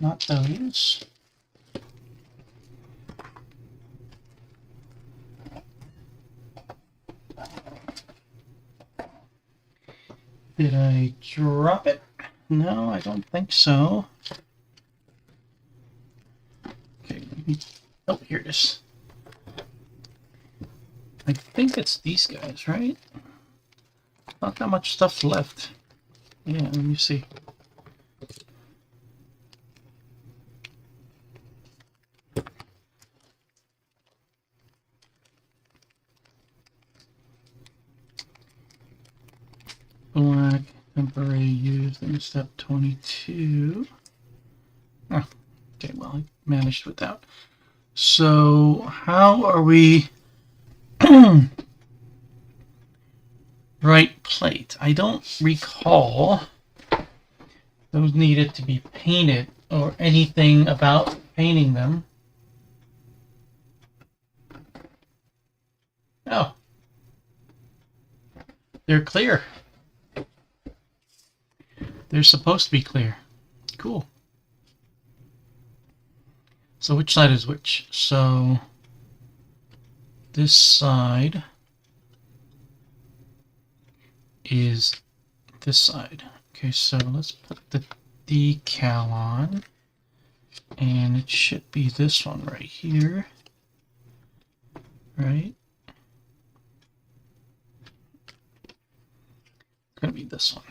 Not those. Did I drop it? No, I don't think so. Okay, maybe. Oh, here it is. I think it's these guys, right? Not that much stuff left. Yeah, let me see. Black tempered already used in step 22. Oh, okay, well, I managed without. So, how are we... right plate. I don't recall those needed to be painted or anything about painting them. Oh. They're clear. They're supposed to be clear. Cool. So which side is which? So this side is this side. Okay, so let's put the decal on. And it should be this one right here. Right? It's going to be this one.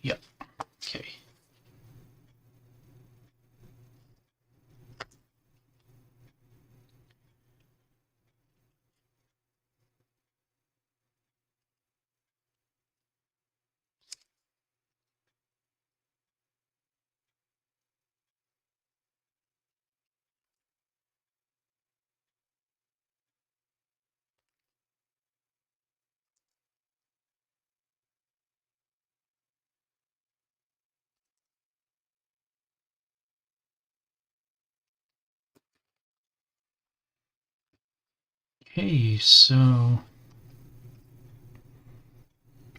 Yep. Okay. Okay, so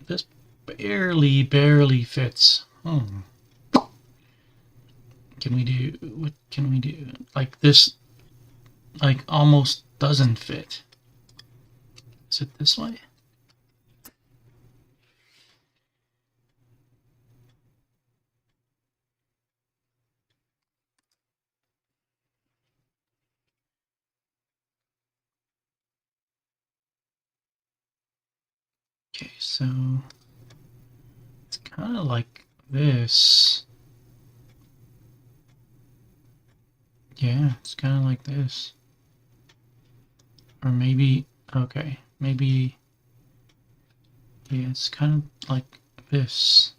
this barely fits. Can we do, what can we do? Like this, like almost doesn't fit. Is it this way? Okay, so it's kind of like this. Yeah, it's kind of like this. Or maybe, okay, maybe, yeah, it's kind of like this.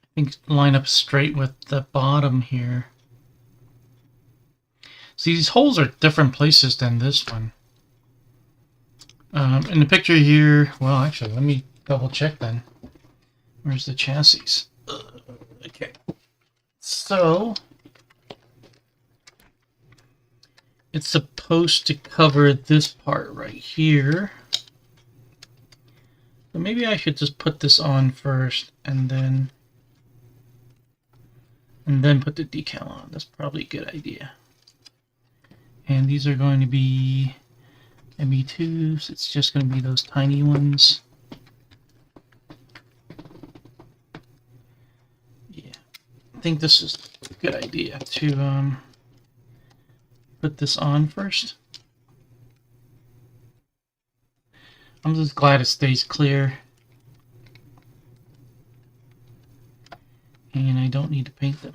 I think line up straight with the bottom here. See, these holes are different places than this one. In the picture here, well, actually, let me double check then. Where's the chassis? Okay. So, it's supposed to cover this part right here. So maybe I should just put this on first and then put the decal on. That's probably a good idea. And these are going to be ME2s. It's just going to be those tiny ones. Yeah, I think this is a good idea to put this on first. I'm just glad it stays clear. And I don't need to paint them.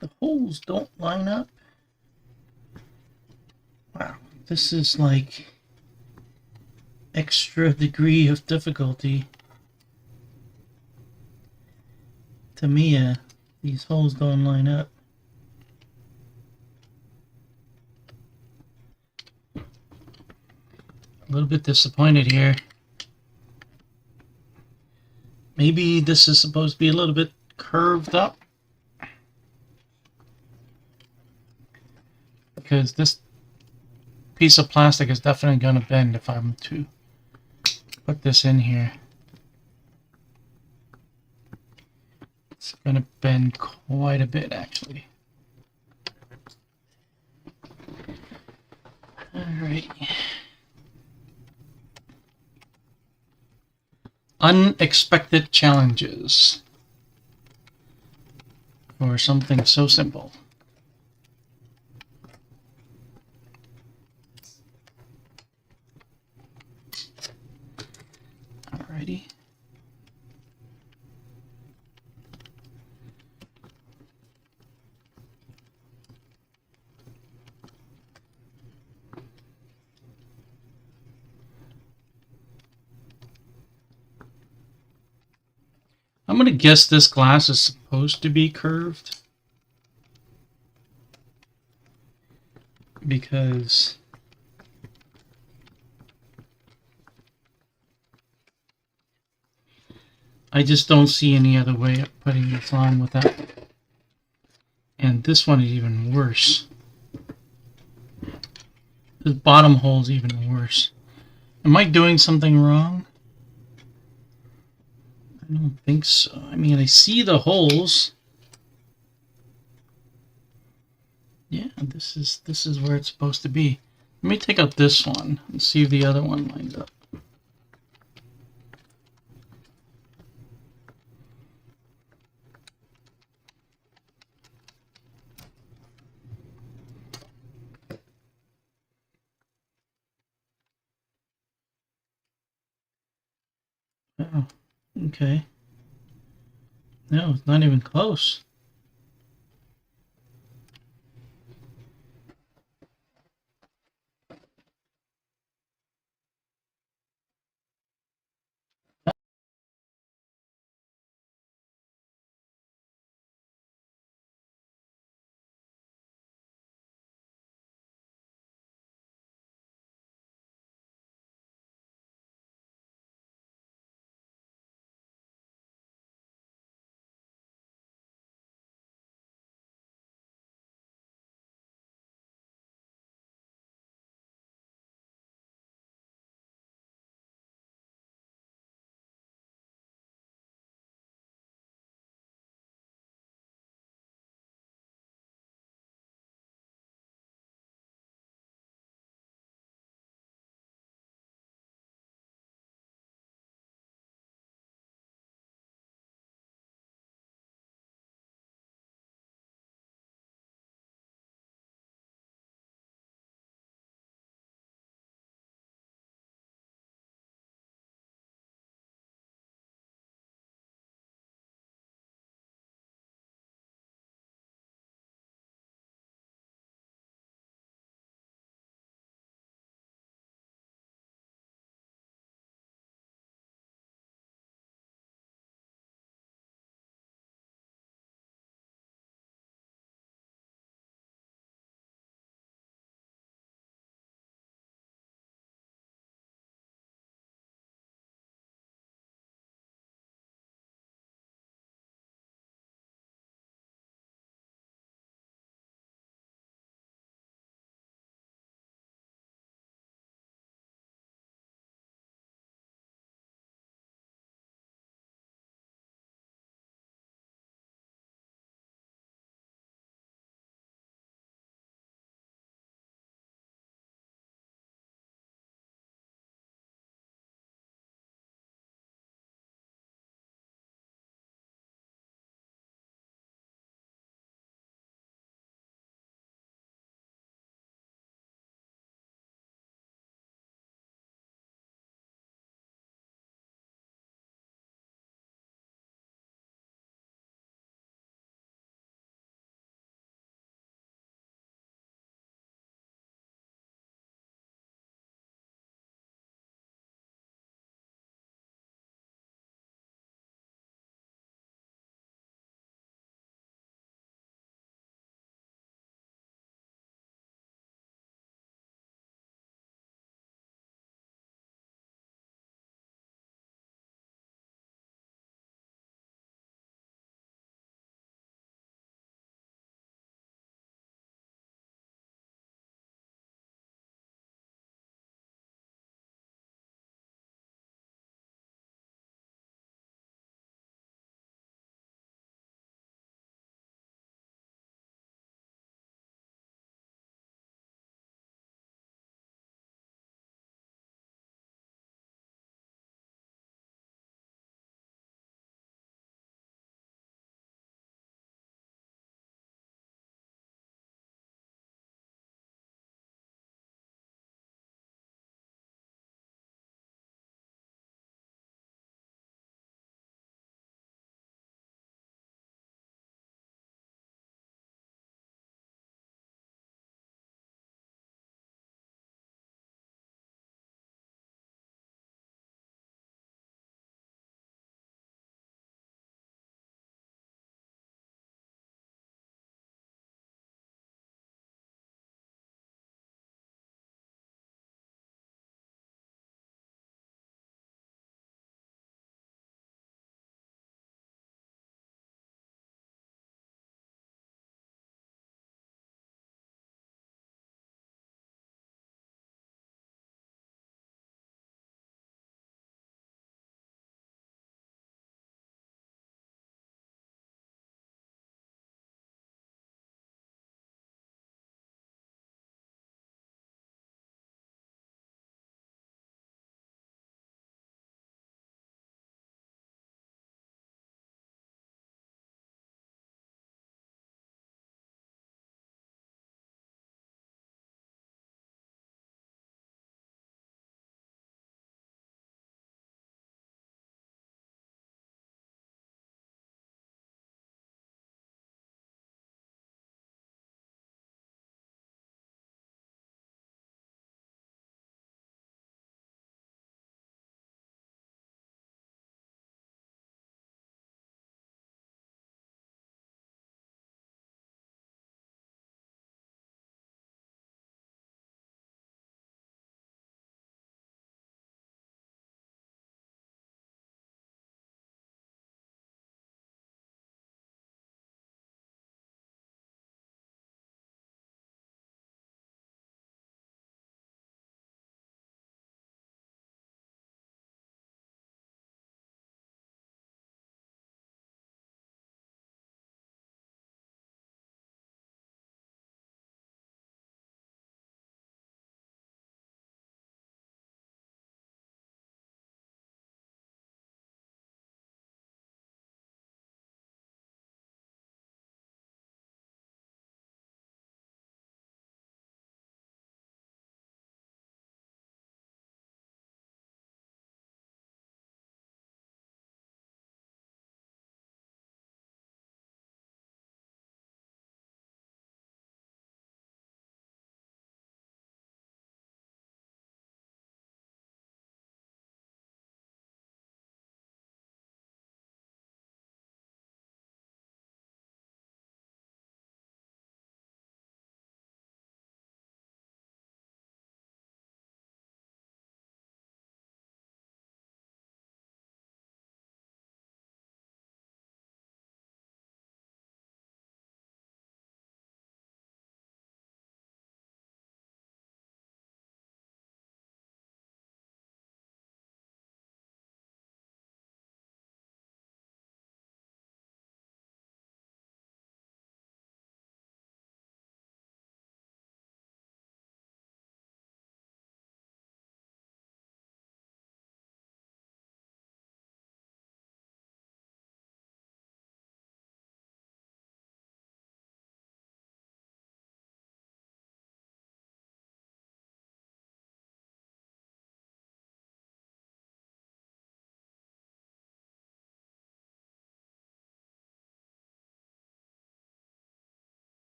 The holes don't line up. Wow, this is like extra degree of difficulty. Tamiya, these holes don't line up. A little bit disappointed here. Maybe this is supposed to be a little bit curved up. Because this piece of plastic is definitely going to bend if I'm to put this in here. It's going to bend quite a bit, actually. Alright. Unexpected challenges for something so simple. Alrighty. I'm gonna guess this glass is supposed to be curved because I just don't see any other way of putting this on without. And this one is even worse. This bottom hole is even worse. Am I doing something wrong? I don't think so. I mean, I see the holes. Yeah, this is where it's supposed to be. Let me take out this one and see if the other one lines up. Oh, okay. No, it's not even close.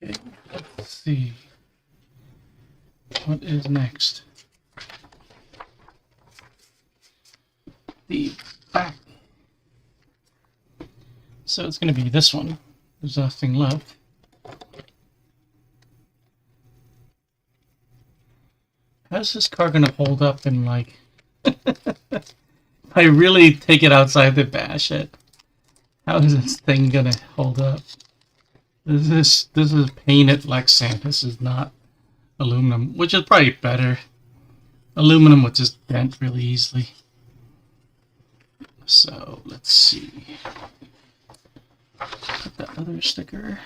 Okay, let's see. What is next? The back. So it's going to be this one. There's nothing left. How's this car going to hold up in, like... I really take it outside to bash it. How is this thing going to hold up? This is painted Lexan. This is not aluminum, which is probably better. Aluminum would just dent really easily. So, let's see. Put that other sticker.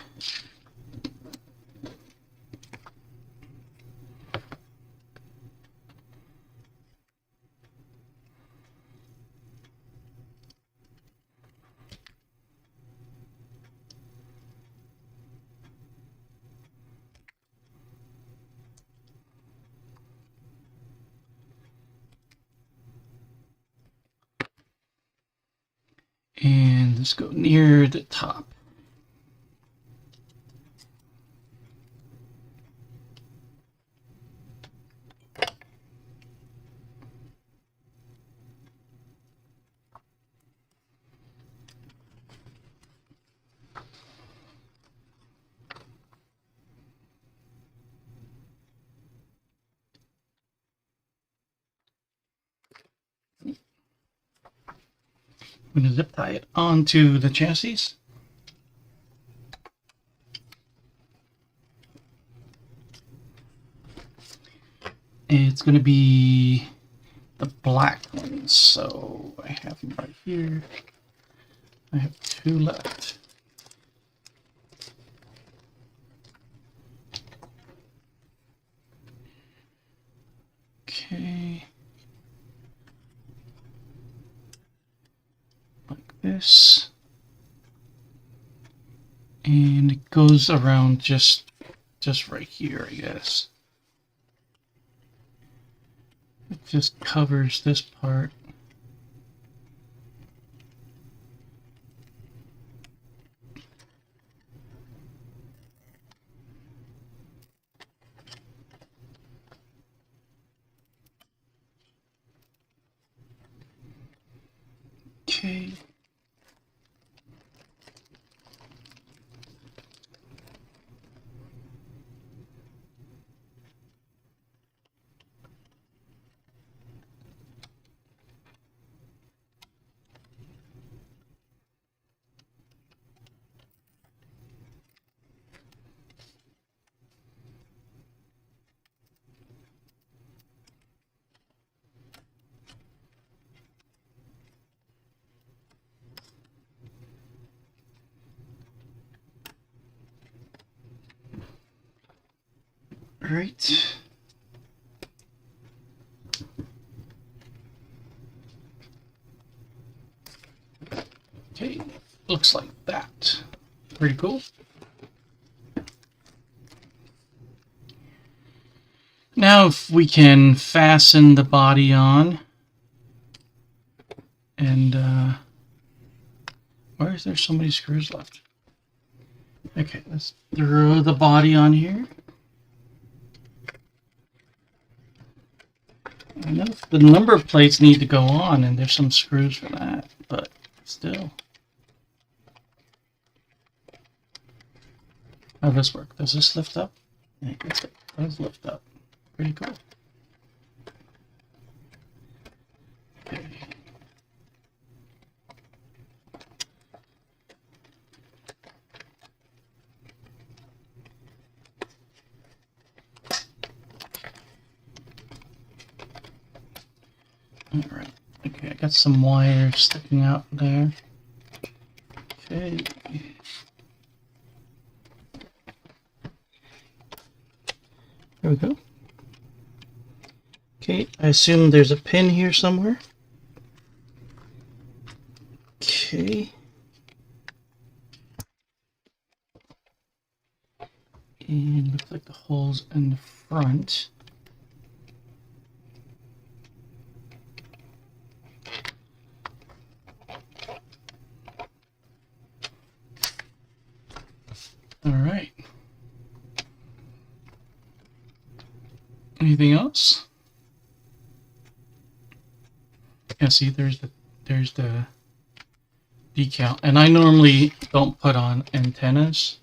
And let's go near the top. I'm going to zip tie it onto the chassis. It's going to be the black ones. So I have them right here. I have 2 left. Okay. Like this. And it goes around just right here, I guess. It just covers this part. Okay. Right. Okay, looks like that. Pretty cool. Now if we can fasten the body on, and where is there so many screws left? Okay, let's throw the body on here. I know the number plates need to go on, and there's some screws for that, but still. How does this work? Does this lift up? Yeah, it does lift up. Pretty cool. Okay. Alright. Okay, I got some wires sticking out there. Okay. There we go. Okay, I assume there's a pin here somewhere. Okay. And looks like the hole's in the front. All right. Anything else? Yeah, see, there's the decal, and I normally don't put on antennas.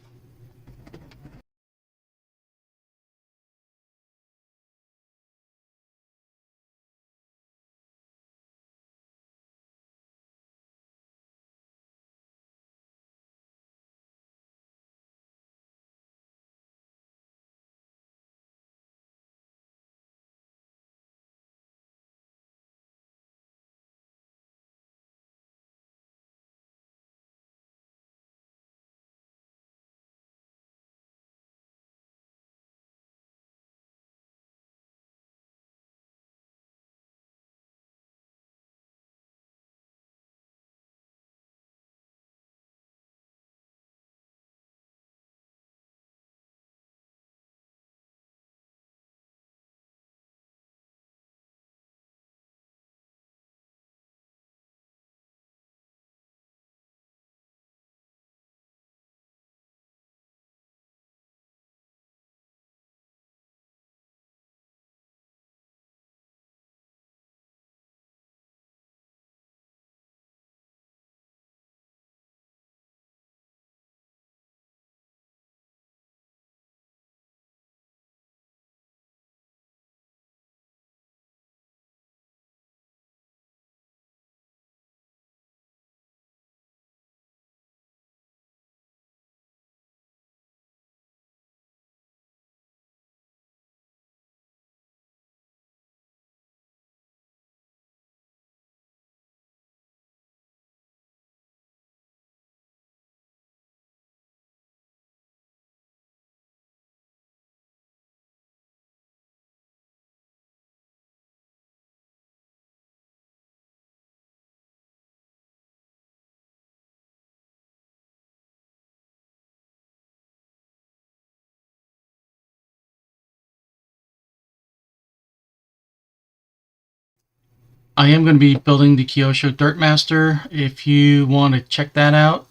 I am going to be building the Kyosho Dirtmaster. If you want to check that out,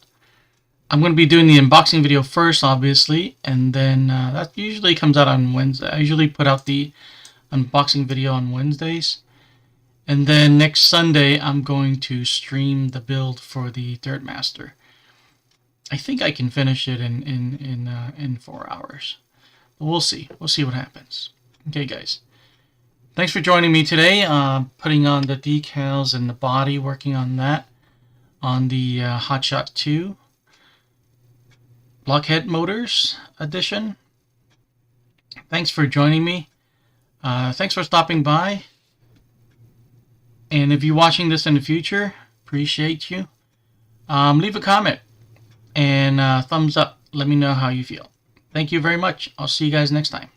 I'm going to be doing the unboxing video first, obviously, and then that usually comes out on Wednesday. I usually put out the unboxing video on Wednesdays, and then next Sunday I'm going to stream the build for the Dirtmaster. I think I can finish it in 4 hours, but we'll see. We'll see what happens. Okay, guys. Thanks for joining me today. Putting on the decals and the body, working on that on the Hotshot II Blockhead Motors edition. Thanks for joining me. Thanks for stopping by. And if you're watching this in the future, appreciate you. Leave a comment and thumbs up. Let me know how you feel. Thank you very much. I'll see you guys next time.